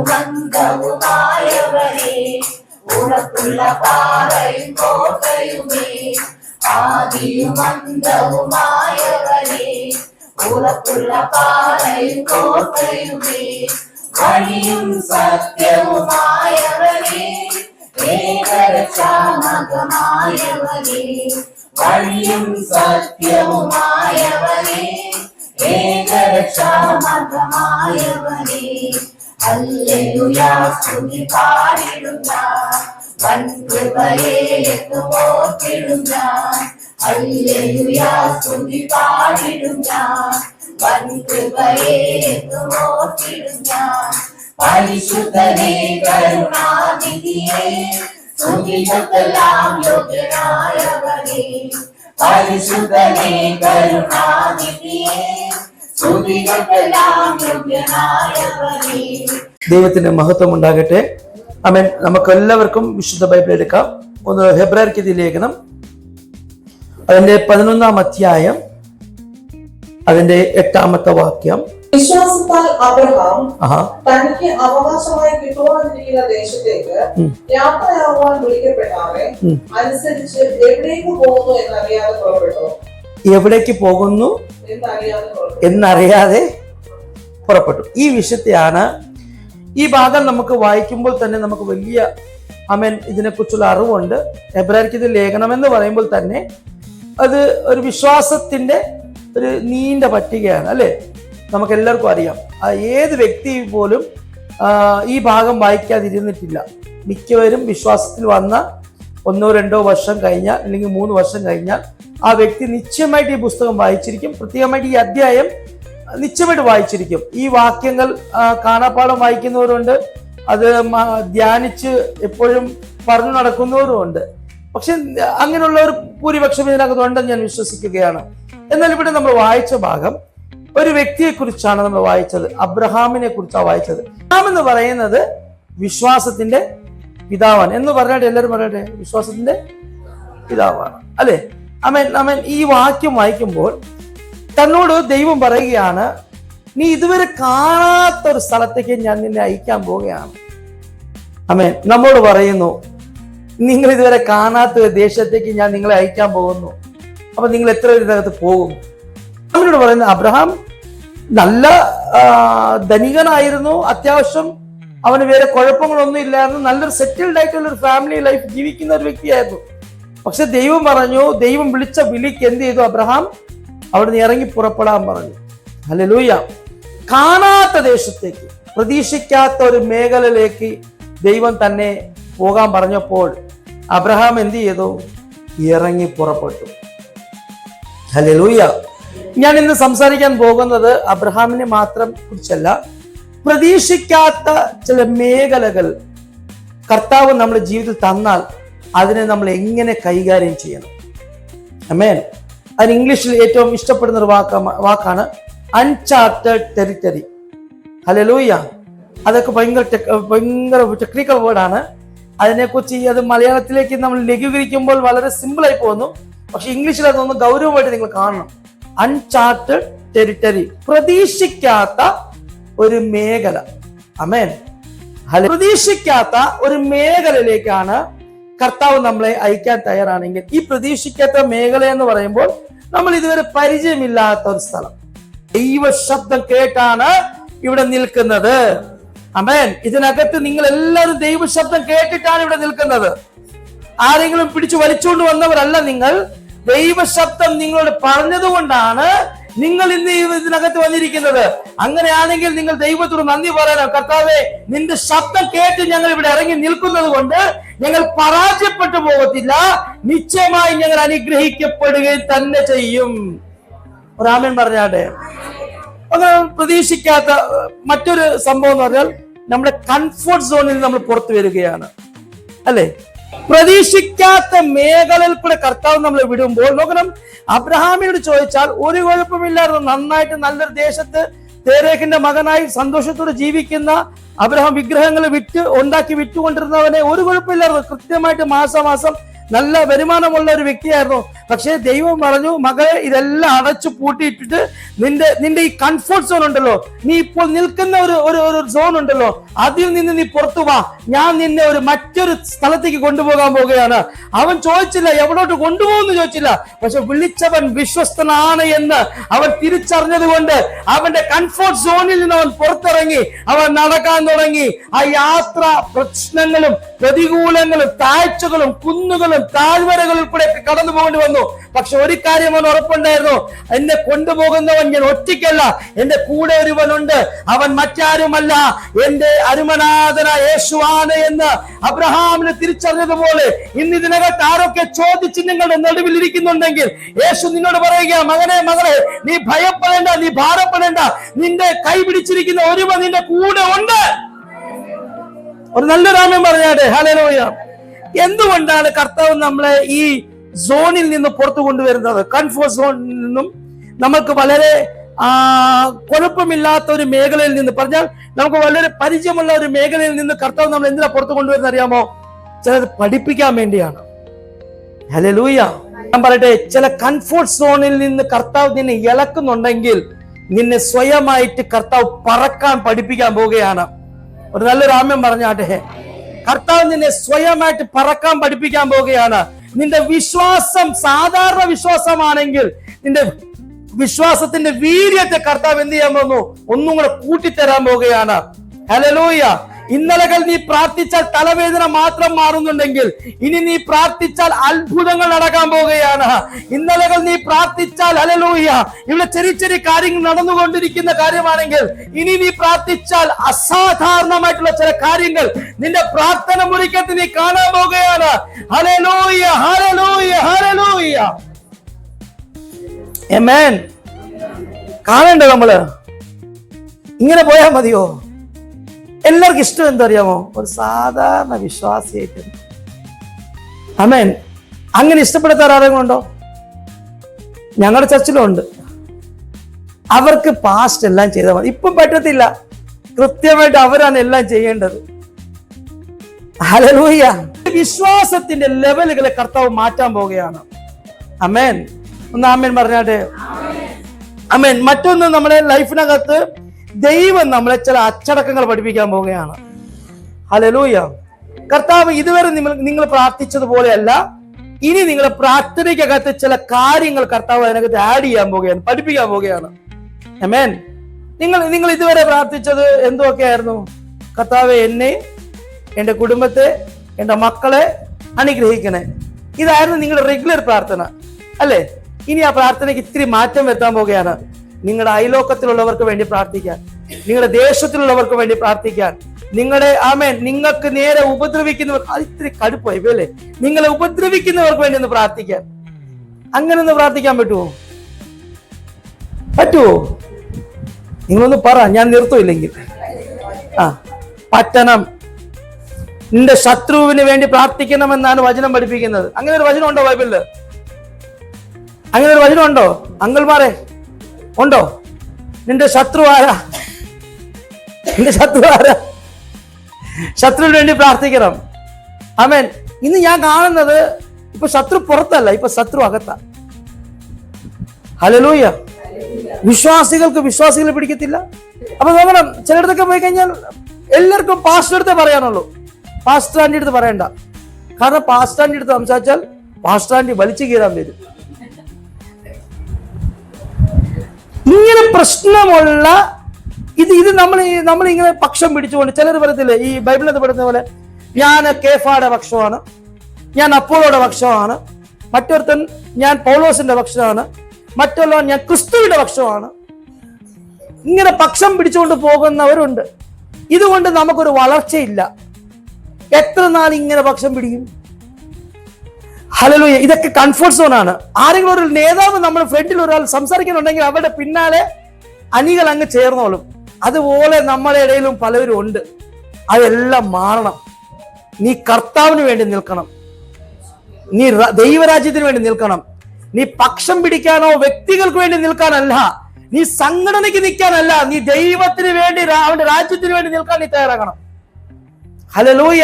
അന്തവുമന്തവുമായവനേ, ഉറപ്പുള്ള പാറയും കോട്ടയുമേ. ആദിയും അന്തവുമായവനേ, ഉറപ്പുള്ള പാറയും കോട്ടയുമേ. വഴിയും സത്യവുമായവനേ, ഏകരക്ഷാമകമായവനേ. വഴിയും സത്യവുമായവനേ, ഏകരക്ഷാമകമായവനേ. ഹല്ലേലൂയാ സ്തുതി പാടിടുന്ന വൻകൃപയെ ഓർത്തിടുന്ന. ഹല്ലേലൂയാ സ്തുതി പാടിടുന്ന വൻകൃപയെ ഓർത്തിടുന്ന. പരിശുദ്ധനേ കരുണാനിധിയേ, സ്തുതികൾക്കെല്ലാം യോഗ്യനായവനേ. പരിശുദ്ധനേ കരുണാനിധിയേ, സ്തുതികൾക്കെല്ലാം യോഗ്യനായവനേ. ദൈവത്തിന്റെ മഹത്വം ഉണ്ടാകട്ടെ. ആമേൻ. നമുക്ക് എല്ലാവർക്കും വിശുദ്ധ ബൈബിൾ എടുക്കാം. ഒന്ന് ഹെബ്രായർക്ക് ലേഖനം, അതിന്റെ 11-ാം അധ്യായം, അതിന്റെ 8-ാമത്തെ വാക്യം. വിശ്വാസത്താൽ അബ്രഹാം തനിക്ക് അവകാശമായി കിട്ടുവാനിരിക്കുന്ന ദേശത്തേക്ക് യാത്രയാവാൻ വിളിക്കപ്പെട്ടാറെ അനുസരിച്ച് എവിടേക്ക് പോകുന്നു എന്നറിയാതെ പുറപ്പെട്ടു. എവിടേക്ക് പോകുന്നു എന്നറിയാതെ പുറപ്പെട്ടു. ഈ വിഷയത്തെയാണ് ഈ ഭാഗം നമുക്ക് വായിക്കുമ്പോൾ തന്നെ നമുക്ക് വലിയ ഇതിനെക്കുറിച്ചുള്ള അറിവുണ്ട്. ഹെബ്രായർക്ക് ലേഖനം എന്ന് പറയുമ്പോൾ തന്നെ അത് ഒരു വിശ്വാസത്തിന്റെ ഒരു നീണ്ട പട്ടികയാണ്, അല്ലെ? നമുക്ക് എല്ലാവർക്കും അറിയാം. ഏത് വ്യക്തി പോലും ഈ ഭാഗം വായിക്കാതിരുന്നിട്ടില്ല. മിക്കവരും വിശ്വാസത്തിൽ വന്ന 1-2 വർഷം കഴിഞ്ഞാൽ, അല്ലെങ്കിൽ 3 വർഷം കഴിഞ്ഞാൽ ആ വ്യക്തി നിശ്ചയമായിട്ട് ഈ പുസ്തകം വായിച്ചിരിക്കും. പ്രത്യേകമായിട്ട് ഈ അധ്യായം നിശ്ചയമായിട്ട് വായിച്ചിരിക്കും. ഈ വാക്യങ്ങൾ കാണാപ്പാഠം വായിക്കുന്നവരുണ്ട്, അത് ധ്യാനിച്ച് എപ്പോഴും പറഞ്ഞു നടക്കുന്നവരുമുണ്ട്. പക്ഷെ അങ്ങനെയുള്ളവർ ഭൂരിപക്ഷം ഇതിനകത്തുണ്ടെന്ന് ഞാൻ വിശ്വസിക്കുകയാണ്. എന്നാൽ ഇവിടെ നമ്മൾ വായിച്ച ഭാഗം ഒരു വ്യക്തിയെ കുറിച്ചാണ് നമ്മൾ വായിച്ചത്. അബ്രഹാമിനെ കുറിച്ചാണ് വായിച്ചത്. അബ്രഹാം എന്ന് പറയുന്നത് വിശ്വാസത്തിന്റെ പിതാവാണ് എന്ന് പറഞ്ഞിട്ട് എല്ലാവരും പറയട്ടെ, വിശ്വാസത്തിന്റെ പിതാവാണ്, അല്ലെ? അമേൻ. ഈ വാക്യം വായിക്കുമ്പോൾ തന്നോട് ദൈവം പറയുകയാണ്, നീ ഇതുവരെ കാണാത്ത ഒരു സ്ഥലത്തേക്ക് ഞാൻ നിന്നെ അയക്കാൻ പോവുകയാണ്. അമേൻ. നമ്മോട് പറയുന്നു, നിങ്ങൾ ഇതുവരെ കാണാത്ത ഒരു ദേശത്തേക്ക് ഞാൻ നിങ്ങളെ അയക്കാൻ പോകുന്നു. അപ്പൊ നിങ്ങൾ എത്ര ഇതിനകത്ത് പോകും? അവനോട് പറയുന്നത്, അബ്രഹാം നല്ല ധനികനായിരുന്നു, അത്യാവശ്യം അവന് വേറെ കുഴപ്പങ്ങളൊന്നും ഇല്ലായിരുന്നു, നല്ലൊരു സെറ്റിൽഡ് ആയിട്ടുള്ള ഒരു ഫാമിലി ലൈഫ് ജീവിക്കുന്ന ഒരു വ്യക്തിയായിരുന്നു. പക്ഷെ ദൈവം പറഞ്ഞു, ദൈവം വിളിച്ച വിളിക്ക് എന്ത് ചെയ്തു? അബ്രഹാം അവിടുന്ന് ഇറങ്ങി പുറപ്പെടാൻ പറഞ്ഞു. ഹല്ലേലൂയ. കാണാത്ത ദേശത്തേക്ക്, പ്രതീക്ഷിക്കാത്ത ഒരു മേഖലയിലേക്ക് ദൈവം തന്നെ പോകാൻ പറഞ്ഞപ്പോൾ അബ്രഹാം എന്ത് ചെയ്തു? ഇറങ്ങി പുറപ്പെട്ടു. ഹല്ലേലൂയ. ഞാൻ ഇന്ന് സംസാരിക്കാൻ പോകുന്നത് അബ്രഹാമിനെ മാത്രം കുറിച്ചല്ല. പ്രതീക്ഷിക്കാത്ത ചില മേഖലകൾ കർത്താവ് നമ്മുടെ ജീവിതത്തിൽ തന്നാൽ അതിനെ നമ്മൾ എങ്ങനെ കൈകാര്യം ചെയ്യണം. ആമേൻ. അതിന് ഇംഗ്ലീഷിൽ ഏറ്റവും ഇഷ്ടപ്പെടുന്ന ഒരു വാക്കാണ് അൺചാർട്ടഡ് ടെറിട്ടറി. ഹല്ലേലൂയ. അതൊക്കെ ഭയങ്കര ടെക്നിക്കൽ വേർഡാണ്. അതിനെക്കുറിച്ച് അത് മലയാളത്തിലേക്ക് നമ്മൾ ലഘൂകരിക്കുമ്പോൾ വളരെ സിമ്പിൾ ആയി പോകുന്നു. പക്ഷെ ഇംഗ്ലീഷിൽ അതൊന്ന് ഗൗരവമായിട്ട് നിങ്ങൾ കാണണം. അൺചാർട്ടഡ് ടെറിട്ടറി, പ്രതീക്ഷിക്കാത്ത ഒരു മേഖല. ആമേൻ. പ്രതീക്ഷിക്കാത്ത ഒരു മേഖലയിലേക്കാണ് കർത്താവ് നമ്മളെ അയക്കാൻ തയ്യാറാണെങ്കിൽ, ഈ പ്രതീക്ഷിക്കാത്ത മേഖല എന്ന് പറയുമ്പോൾ നമ്മൾ ഇതുവരെ പരിചയമില്ലാത്ത ഒരു സ്ഥലം. ദൈവ ശബ്ദം കേട്ടാണ് ഇവിടെ നിൽക്കുന്നത്. ആമേൻ. ഇതിനകത്ത് നിങ്ങൾ എല്ലാവരും ദൈവ ശബ്ദം കേട്ടിട്ടാണ് ഇവിടെ നിൽക്കുന്നത്. ആരെങ്കിലും പിടിച്ചു വലിച്ചുകൊണ്ട് വന്നവരല്ല നിങ്ങൾ. ദൈവശബ്ദം നിങ്ങളോട് പറഞ്ഞതുകൊണ്ടാണ് നിങ്ങൾ ഇന്ന് ഇതിനകത്ത് വന്നിരിക്കുന്നത്. അങ്ങനെയാണെങ്കിൽ നിങ്ങൾ ദൈവത്തോട് നന്ദി പറയണം. കർത്താവേ, നിന്റെ ശബ്ദം കേട്ട് ഞങ്ങൾ ഇവിടെ ഇറങ്ങി നിൽക്കുന്നത് കൊണ്ട് ഞങ്ങൾ പരാജയപ്പെട്ടു പോകത്തില്ല, നിശ്ചയമായി ഞങ്ങൾ അനുഗ്രഹിക്കപ്പെടുകയും തന്നെ ചെയ്യും. ആമേൻ പറഞ്ഞാട്ടെ. പ്രതീക്ഷിക്കാത്ത മറ്റൊരു സംഭവം എന്ന് പറഞ്ഞാൽ നമ്മുടെ കംഫർട്ട് സോണിൽ നമ്മൾ പുറത്തു വരികയാണ്, അല്ലെ? പ്രതീക്ഷിക്കാത്ത മേഖലയിൽ കൂടെ കർത്താവ് നമ്മളെ വിടുമ്പോൾ നോക്കണം. അബ്രഹാമിനോട് ചോദിച്ചാൽ ഒരു കുഴപ്പമില്ലായിരുന്നു. നന്നായിട്ട് നല്ലൊരു ദേശത്ത് തേരേഖിന്റെ മകനായി സന്തോഷത്തോടെ ജീവിക്കുന്ന അബ്രഹാം വിഗ്രഹങ്ങൾ ഉണ്ടാക്കി വിറ്റുകൊണ്ടിരുന്നവനെ ഒരു കുഴപ്പമില്ലായിരുന്നു. കൃത്യമായിട്ട് മാസാമാസം നല്ല വരുമാനമുള്ള ഒരു വ്യക്തിയായിരുന്നു. പക്ഷേ ദൈവം പറഞ്ഞു, മകളെ ഇതെല്ലാം അടച്ചു പൂട്ടിയിട്ടിട്ട് നിന്റെ ഈ കംഫർട്ട് സോൺ ഉണ്ടല്ലോ, നീ ഇപ്പോൾ നിൽക്കുന്ന ഒരു സോൺ ഉണ്ടല്ലോ, അതിൽ നിന്ന് നീ പുറത്തു വാ, ഞാൻ നിന്നെ മറ്റൊരു സ്ഥലത്തേക്ക് കൊണ്ടുപോകാൻ പോകുകയാണ്. അവൻ ചോദിച്ചില്ല എവിടോട്ട് കൊണ്ടുപോകുന്നു ചോദിച്ചില്ല, പക്ഷെ വിളിച്ചവൻ വിശ്വസ്തനാണ് എന്ന് അവൻ തിരിച്ചറിഞ്ഞത് കൊണ്ട് അവന്റെ കംഫർട്ട് സോണിൽ നിന്ന് അവൻ പുറത്തിറങ്ങി, അവൻ നടക്കാൻ തുടങ്ങി. ആ യാത്ര പ്രശ്നങ്ങളും പ്രതികൂലങ്ങളും താഴ്ചകളും കുന്നുകളും താഴ്വരകളിൽ കൂടെ കടന്നു പോകേണ്ടി വന്നു. പക്ഷെ ഒരു കാര്യം അവൻ ഉറപ്പുണ്ടായിരുന്നു, എന്നെ കൊണ്ടുപോകുന്നവൻ ഞാൻ ഒറ്റയ്ക്കല്ല, എന്റെ കൂടെ ഒരുവനുണ്ട്, അവൻ മറ്റാരുമല്ല, എന്റെ അരുമനാഥനായ യേശുവാണ് എന്ന് അബ്രഹാമിന് തിരിച്ചറിഞ്ഞതുപോലെ ഇന്ന് ഇതിനകത്ത് ആരൊക്കെ ചോദ്യചിഹ്നങ്ങളുടെ നടുവിൽ ഇരിക്കുന്നുണ്ടെങ്കിൽ യേശു നിന്നോട് പറയുക, മകനെ മകളെ, നീ ഭയപ്പെടേണ്ട, നീ ഭാരപ്പെടേണ്ട, നിന്റെ കൈ പിടിച്ചിരിക്കുന്ന ഒരുവൻ നിന്റെ കൂടെ ഉണ്ട്. ഒരു നല്ലൊരു ആമേൻ പറഞ്ഞാട്ടെ. ഹല്ലേലൂയ. എന്തുകൊണ്ടാണ് കർത്താവ് നമ്മളെ ഈ സോണിൽ നിന്ന് പുറത്തു കൊണ്ടുവരുന്നത്? കംഫർട്ട് സോണിൽ നിന്നും നമുക്ക് വളരെ കുഴപ്പമില്ലാത്ത ഒരു മേഖലയിൽ നിന്ന്, പറഞ്ഞാൽ നമുക്ക് വളരെ പരിചയമുള്ള ഒരു മേഖലയിൽ നിന്ന് കർത്താവ് നമ്മൾ എന്തിനാ പുറത്തു കൊണ്ടുവരുന്നത് അറിയാമോ? ചിലത് പഠിപ്പിക്കാൻ വേണ്ടിയാണ്. ഹല്ലേലൂയ. ഞാൻ പറയട്ടെ, ചില കംഫർട്ട് സോണിൽ നിന്ന് കർത്താവ് നിന്നെ ഇളക്കുന്നുണ്ടെങ്കിൽ നിന്നെ സ്വയമായിട്ട് കർത്താവ് പറക്കാൻ പഠിപ്പിക്കാൻ പോവുകയാണ്. ഒരു നല്ലൊരു ആമേൻ പറഞ്ഞാട്ടെ. കർത്താവ് നിന്നെ സ്വയമായിട്ട് പറക്കാൻ പഠിപ്പിക്കാൻ പോവുകയാണ്. നിന്റെ വിശ്വാസം സാധാരണ വിശ്വാസമാണെങ്കിൽ നിന്റെ വിശ്വാസത്തിന്റെ വീര്യത്തെ കർത്താവ് എന്ത് ചെയ്യാൻ പോകുന്നു? ഒന്നും കൂടെ കൂട്ടിത്തരാൻ പോവുകയാണ്. ഹല്ലേലൂയ. ഇന്നലകൾ നീ പ്രാർത്ഥിച്ചാൽ തലവേദന മാത്രം മാറുന്നുണ്ടെങ്കിൽ ഇനി നീ പ്രാർത്ഥിച്ചാൽ അത്ഭുതങ്ങൾ നടക്കാൻ പോവുകയാണ്. ഇന്നലകൾ നീ പ്രാർത്ഥിച്ചാൽ ഹല്ലേലൂയ ഇവിടെ ചെറിയ ചെറിയ കാര്യങ്ങൾ നടന്നുകൊണ്ടിരിക്കുന്ന കാര്യമാണെങ്കിൽ ഇനി നീ പ്രാർത്ഥിച്ചാൽ അസാധാരണമായിട്ടുള്ള ചില കാര്യങ്ങൾ നിന്റെ പ്രാർത്ഥന മുറിക്കത്ത് നീ കാണാൻ പോവുകയാണ്. ഹല്ലേലൂയ, ഹല്ലേലൂയ, ഹല്ലേലൂയ. ആമേൻ. കാണണ്ടേ നമ്മള്? ഇങ്ങനെ പോയാൽ മതിയോ? എല്ലാവർക്കും ഇഷ്ടം എന്താ അറിയാമോ? ഒരു സാധാരണ വിശ്വാസിയായിട്ട്. ആമേൻ. അങ്ങനെ ഇഷ്ടപ്പെടുത്താൻ ആരെങ്കിലും ഉണ്ടോ? ഞങ്ങളുടെ ചർച്ചിലും ഉണ്ട്. അവർക്ക് പാസ്റ്റ് എല്ലാം ചെയ്താൽ മതി. ഇപ്പം പറ്റത്തില്ല, കൃത്യമായിട്ട് അവരാണ് എല്ലാം ചെയ്യേണ്ടത്. ഹല്ലേലൂയ. വിശ്വാസത്തിന്റെ ലെവലുകളെ കർത്താവ് മാറ്റാൻ പോവുകയാണ്. ആമേൻ. ഒന്ന് ആമേൻ പറഞ്ഞാട്ടെ. ആമേൻ. മറ്റൊന്ന്, നമ്മുടെ ലൈഫിനകത്ത് ദൈവം നമ്മളെ ചില അച്ചടക്കങ്ങൾ പഠിപ്പിക്കാൻ പോവുകയാണ്. ഹല്ലേലൂയ. കർത്താവ് ഇതുവരെ നിങ്ങൾ പ്രാർത്ഥിച്ചതുപോലെയല്ല, ഇനി നിങ്ങളെ പ്രാർത്ഥനയ്ക്കകത്ത് ചില കാര്യങ്ങൾ കർത്താവ് അതിനകത്ത് ആഡ് ചെയ്യാൻ പോവുകയാണ്, പഠിപ്പിക്കാൻ പോവുകയാണ്. ആമേൻ. നിങ്ങൾ ഇതുവരെ പ്രാർത്ഥിച്ചത് എന്തൊക്കെയായിരുന്നു? കർത്താവേ, എന്നെ, എന്റെ കുടുംബത്തെ, എന്റെ മക്കളെ അനുഗ്രഹിക്കണേ. ഇതായിരുന്നു നിങ്ങളുടെ റെഗുലർ പ്രാർത്ഥന, അല്ലേ? ഇനി ആ പ്രാർത്ഥനയ്ക്ക് ഇത്തിരി മാറ്റം വരുത്താൻ പോവുകയാണ്. നിങ്ങളുടെ അയലോക്കത്തിലുള്ളവർക്ക് വേണ്ടി പ്രാർത്ഥിക്കാൻ, നിങ്ങളുടെ ദേശത്തിലുള്ളവർക്ക് വേണ്ടി പ്രാർത്ഥിക്കാൻ, നിങ്ങളുടെ ആമേൻ നിങ്ങൾക്ക് നേരെ ഉപദ്രവിക്കുന്നവർ, അത് ഇത്തിരി കടുപ്പായി അല്ലേ? നിങ്ങളെ ഉപദ്രവിക്കുന്നവർക്ക് വേണ്ടി ഒന്ന് പ്രാർത്ഥിക്കാൻ. അങ്ങനെ ഒന്ന് പ്രാർത്ഥിക്കാൻ പറ്റുമോ? നിങ്ങളൊന്ന് പറ, ഞാൻ നിർത്തുമില്ലെങ്കിൽ. പറ്റണം. നിന്റെ ശത്രുവിന് വേണ്ടി പ്രാർത്ഥിക്കണമെന്നാണ് വചനം പഠിപ്പിക്കുന്നത്. അങ്ങനെ ഒരു വചനം ഉണ്ടോ ബൈബിളില്? അങ്ങനെ ഒരു വചനം ഉണ്ടോ അങ്കിൾമാരെ? ഉണ്ടോ? നിന്റെ ശത്രു ആരാ? നിന്റെ ശത്രു ആരാ? ശത്രുവിന് വേണ്ടി പ്രാർത്ഥിക്കണം. ആമേൻ. ഇന്ന് ഞാൻ കാണുന്നത് ഇപ്പൊ ശത്രു പുറത്തല്ല, ഇപ്പൊ ശത്രു അകത്താ. ഹല്ലേലൂയ. വിശ്വാസികളെ പിടിക്കത്തില്ല. അപ്പൊ നോക്കണം, ചിലയിടത്തൊക്കെ പോയി കഴിഞ്ഞാൽ എല്ലാവർക്കും പാസ്റ്റർ അടുത്തേ പറയാനുള്ളൂ, പാസ്റ്റർ ആന്റി അടുത്ത് പറയണ്ട. കാരണം പാസ്റ്റർ ആന്റി അടുത്ത് സംസാരിച്ചാൽ പാസ്റ്റർ ആന്റി വലിച്ചു കീറാൻ വരും. ഇങ്ങനെ പ്രശ്നമുള്ള ഇത് നമ്മൾ ഇങ്ങനെ പക്ഷം പിടിച്ചുകൊണ്ട് ചിലർ പറയത്തില്ലേ, ഈ ബൈബിളിനകത്ത് പറയുന്ന പോലെ, ഞാൻ കേഫായുടെ പക്ഷമാണ്, ഞാൻ അപ്പോളോയുടെ പക്ഷമാണ്, മറ്റൊരുത്തൻ ഞാൻ പൗലോസിന്റെ പക്ഷമാണ്, മറ്റുള്ളവൻ ഞാൻ ക്രിസ്തുവിന്റെ പക്ഷമാണ്. ഇങ്ങനെ പക്ഷം പിടിച്ചുകൊണ്ട് പോകുന്നവരുണ്ട്. ഇതുകൊണ്ട് നമുക്കൊരു വളർച്ചയില്ല. എത്ര നാൾ ഇങ്ങനെ പക്ഷം പിടിക്കും? ഹല്ലേലൂയ. ഇതൊക്കെ കംഫർട്ട് സോൺ ആണ്. ആരെങ്കിലും ഒരു നേതാവ് നമ്മുടെ ഫ്രണ്ടിൽ ഒരാൾ സംസാരിക്കുന്നുണ്ടെങ്കിൽ അവരുടെ പിന്നാലെ അണികൾ അങ്ങ് ചേർന്നോളും. അതുപോലെ നമ്മുടെ ഇടയിലും പലരും ഉണ്ട്. അതെല്ലാം മാറണം. നീ കർത്താവിന് വേണ്ടി നിൽക്കണം, നീ ദൈവരാജ്യത്തിന് വേണ്ടി നിൽക്കണം. നീ പക്ഷം പിടിക്കാനോ വ്യക്തികൾക്ക് വേണ്ടി നിൽക്കാനല്ല, നീ സംഘടനയ്ക്ക് നിൽക്കാനല്ല, നീ ദൈവത്തിന് വേണ്ടി, അവന്റെ രാജ്യത്തിന് വേണ്ടി നിൽക്കാൻ നീ തയ്യാറാകണം. Hallelujah,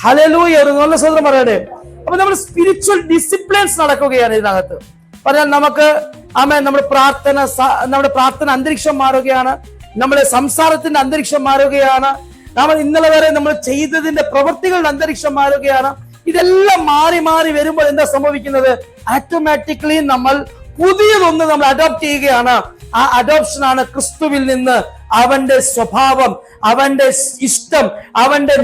hallelujah. ഒരു നല്ല സഹോദരൻ പറയട്ടെ, അപ്പൊ നമ്മൾ സ്പിരിച്വൽ ഡിസിപ്ലിൻസ് നടക്കുകയാണ് ഇതിനകത്ത്. പറഞ്ഞാൽ നമുക്ക് നമ്മുടെ പ്രാർത്ഥന അന്തരീക്ഷം മാറുകയാണ്, നമ്മുടെ സംസാരത്തിന്റെ അന്തരീക്ഷം മാറുകയാണ്, നമ്മൾ ഇന്നലെ വരെ നമ്മൾ ചെയ്തതിന്റെ പ്രവൃത്തികളുടെ അന്തരീക്ഷം മാറുകയാണ്. ഇതെല്ലാം മാറി മാറി വരുമ്പോൾ എന്താ സംഭവിക്കുന്നത്? ഓട്ടോമാറ്റിക്കലി നമ്മൾ പുതിയതൊന്ന് നമ്മൾ അഡോപ്റ്റ് ചെയ്യുകയാണ്. ആ അഡോപ്ഷൻ ആണ് ക്രിസ്തുവിൽ നിന്ന് അവന്റെ സ്വഭാവം, അവന്റെ ഇഷ്ടം, അവന്റെ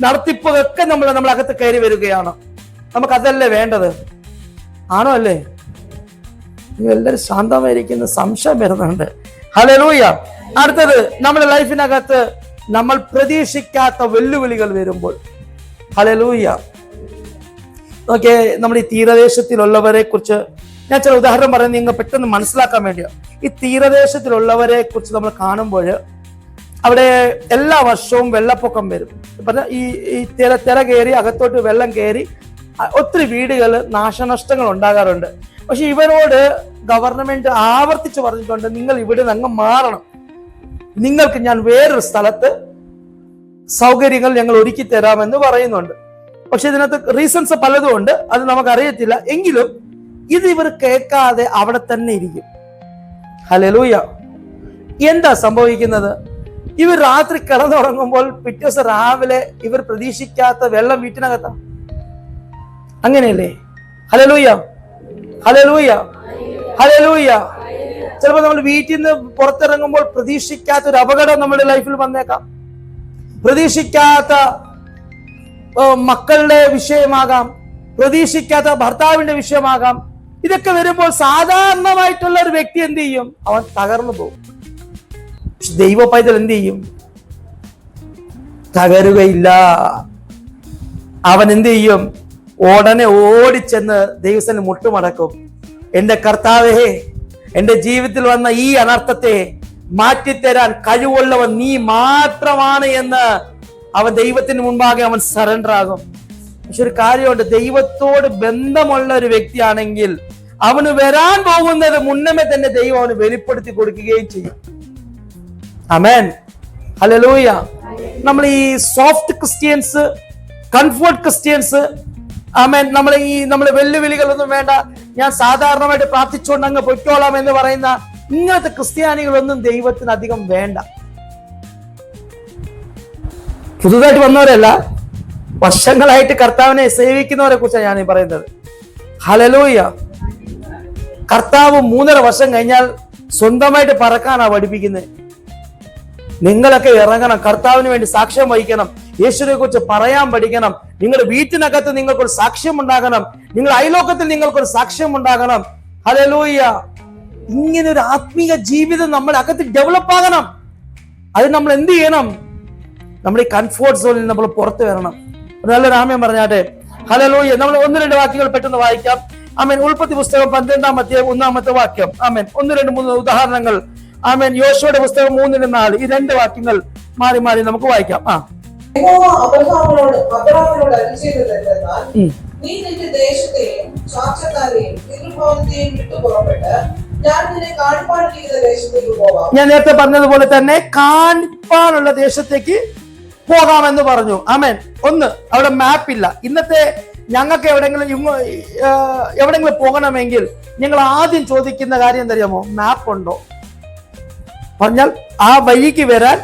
നടത്തിപ്പൊക്കെ നമ്മൾ അകത്ത് കയറി വരികയാണ്. നമുക്ക് അതല്ലേ വേണ്ടത്? ആണോ അല്ലേ? എല്ലാവരും ശാന്തമായിരിക്കുന്ന സംശയം വരുന്നുണ്ട്. ഹല്ലേലൂയ. അടുത്തത്, നമ്മുടെ ലൈഫിനകത്ത് നമ്മൾ പ്രതീക്ഷിക്കാത്ത വെല്ലുവിളികൾ വരുമ്പോൾ, ഹല്ലേലൂയ. ഓക്കെ, നമ്മുടെ ഈ തീരദേശത്തിലുള്ളവരെ കുറിച്ച് ഞാൻ ചില ഉദാഹരണം പറയുന്നത് നിങ്ങൾ പെട്ടെന്ന് മനസ്സിലാക്കാൻ വേണ്ടിയാണ്. ഈ തീരദേശത്തിലുള്ളവരെ കുറിച്ച് നമ്മൾ കാണുമ്പോൾ അവിടെ എല്ലാ വർഷവും വെള്ളപ്പൊക്കം വരും. ഈ തിര കയറി അകത്തോട്ട് വെള്ളം കയറി ഒത്തിരി വീടുകൾ നാശനഷ്ടങ്ങൾ ഉണ്ടാകാറുണ്ട്. പക്ഷെ ഇവരോട് ഗവൺമെന്റ് ആവർത്തിച്ച് പറഞ്ഞിട്ടുണ്ട്, നിങ്ങൾ ഇവിടെ നിന്ന് അങ്ങ് മാറണം, നിങ്ങൾക്ക് ഞാൻ വേറൊരു സ്ഥലത്ത് സൗകര്യങ്ങൾ ഞങ്ങൾ ഒരുക്കി തരാമെന്ന് പറയുന്നുണ്ട്. പക്ഷെ ഇതിനകത്ത് റീസൺസ് പലതും ഉണ്ട്, അത് നമുക്കറിയത്തില്ല. എങ്കിലും ഇത് ഇവർ കേൾക്കാതെ അവിടെ തന്നെ ഇരിക്കും. ഹല്ലേലൂയ. എന്താ സംഭവിക്കുന്നത്? ഇവർ രാത്രി കിടന്നുറങ്ങുമ്പോൾ പിറ്റേ ദിവസം രാവിലെ ഇവർ പ്രതീക്ഷിക്കാത്ത വെള്ളം വീട്ടിനകത്താണ്. അങ്ങനെയല്ലേ? ഹല്ലേലൂയ, ഹല്ലേലൂയ, ഹല്ലേലൂയ. ചിലപ്പോൾ നമ്മൾ വീട്ടിൽ നിന്ന് പുറത്തിറങ്ങുമ്പോൾ പ്രതീക്ഷിക്കാത്ത ഒരു അപകടം നമ്മുടെ ലൈഫിൽ വന്നേക്കാം. പ്രതീക്ഷിക്കാത്ത മക്കളുടെ വിഷയമാകാം, പ്രതീക്ഷിക്കാത്ത ഭർത്താവിന്റെ വിഷയമാകാം. ഇതൊക്കെ വരുമ്പോൾ സാധാരണമായിട്ടുള്ള ഒരു വ്യക്തി എന്ത് ചെയ്യും? അവൻ തകർന്നു പോകും. ദൈവ പൈതൽ എന്ത് ചെയ്യും? തകരുകയില്ല. അവൻ എന്ത് ചെയ്യും? ഉടനെ ഓടിച്ചെന്ന് ദൈവത്തിന് മുട്ടുമടക്കും. എന്റെ കർത്താവേ, എന്റെ ജീവിതത്തിൽ വന്ന ഈ അനർത്ഥത്തെ മാറ്റിത്തരാൻ കഴിവുള്ളവൻ നീ മാത്രമാണ് എന്ന് അവൻ ദൈവത്തിന് മുൻപാകെ അവൻ സറണ്ടർ ആകും. പക്ഷെ ഒരു കാര്യമുണ്ട്, ദൈവത്തോട് ബന്ധമുള്ള ഒരു വ്യക്തിയാണെങ്കിൽ അവന് വരാൻ പോകുന്നത് മുന്നമേ തന്നെ ദൈവം അവന് വെളിപ്പെടുത്തി കൊടുക്കുകയും ചെയ്യും. ആമേൻ, ഹല്ലേലൂയ. നമ്മൾ ഈ സോഫ്റ്റ് ക്രിസ്ത്യൻസ്, കംഫർട്ട് ക്രിസ്ത്യൻസ്, ആമേൻ, നമ്മളെ വെല്ലുവിളികളൊന്നും വേണ്ട, ഞാൻ സാധാരണമായിട്ട് പ്രാർത്ഥിച്ചുകൊണ്ട് അങ്ങ് പൊയ്ക്കോളാം എന്ന് പറയുന്ന ഇങ്ങനത്തെ ക്രിസ്ത്യാനികളൊന്നും ദൈവത്തിന് അധികം വേണ്ട. പുതുതായിട്ട് വന്നവരല്ല, വർഷങ്ങളായിട്ട് കർത്താവിനെ സേവിക്കുന്നവരെ കുറിച്ചാണ് ഞാൻ ഈ പറയുന്നത്. ഹല്ലേലൂയ. കർത്താവ് 3.5 വർഷം കഴിഞ്ഞാൽ സ്വന്തമായിട്ട് പറക്കാനാ പഠിപ്പിക്കുന്നത്. നിങ്ങളൊക്കെ ഇറങ്ങണം, കർത്താവിന് വേണ്ടി സാക്ഷ്യം വഹിക്കണം, യേശുവിനെ കുറിച്ച് പറയാൻ പഠിക്കണം. നിങ്ങളുടെ വീട്ടിനകത്ത് നിങ്ങൾക്കൊരു സാക്ഷ്യം ഉണ്ടാകണം, നിങ്ങളുടെ അയലോക്കത്തിൽ നിങ്ങൾക്കൊരു സാക്ഷ്യം ഉണ്ടാകണം. ഹല്ലേലൂയ. ഇങ്ങനെ ഒരു ആത്മീയ ജീവിതം നമ്മുടെ അകത്ത് ഡെവലപ്പ് ആകണം. അത് നമ്മൾ എന്ത് ചെയ്യണം? നമ്മുടെ ഈ കംഫോർട്ട് സോണിൽ നമ്മൾ പുറത്തു വരണം. നല്ലൊരു ആമേൻ പറഞ്ഞാട്ടെ. ഹല്ലേലൂയ. നമ്മൾ 1-2 വാക്യങ്ങൾ പെട്ടെന്ന് വായിക്കാം. ആമേൻ. ഉൽപ്പത്തി പുസ്തകം 12-ാം അധ്യായം 1-ാമത്തെ വാക്യം. ആമേൻ. 1-2-3 ഉദാഹരണങ്ങൾ. ആമേൻ. യോശുവയുടെ പുസ്തകം 3-4 ഈ 2 വാക്യങ്ങൾ മാറി മാറി നമുക്ക് വായിക്കാം. അബ്രഹാമിനോട് അരുളി ചെയ്തതെന്തെന്നാൽ, നീ നിന്റെ ദേശത്തെയും ചാർച്ചക്കാരെയും പിതൃഭവനത്തെയും വിട്ടു പുറപ്പെട്ട് ഞാൻ നിന്നെ കാണിപ്പാനിരിക്കുന്ന ദേശത്തേക്ക് പോകാം. ഞാൻ നേരത്തെ പറഞ്ഞതുപോലെ തന്നെ കാണിപ്പാനുള്ള ദേശത്തേക്ക് പോകാമെന്ന് പറഞ്ഞു. ആമേൻ. ഒന്ന്, അവിടെ മാപ്പില്ല. ഇന്നത്തെ ഞങ്ങൾക്ക് എവിടെങ്കിലും പോകണമെങ്കിൽ ഞങ്ങൾ ആദ്യം ചോദിക്കുന്ന കാര്യം എന്തറിയാമോ? മാപ്പ് ഉണ്ടോ? പറഞ്ഞാൽ ആ വഴിക്ക് വരാൻ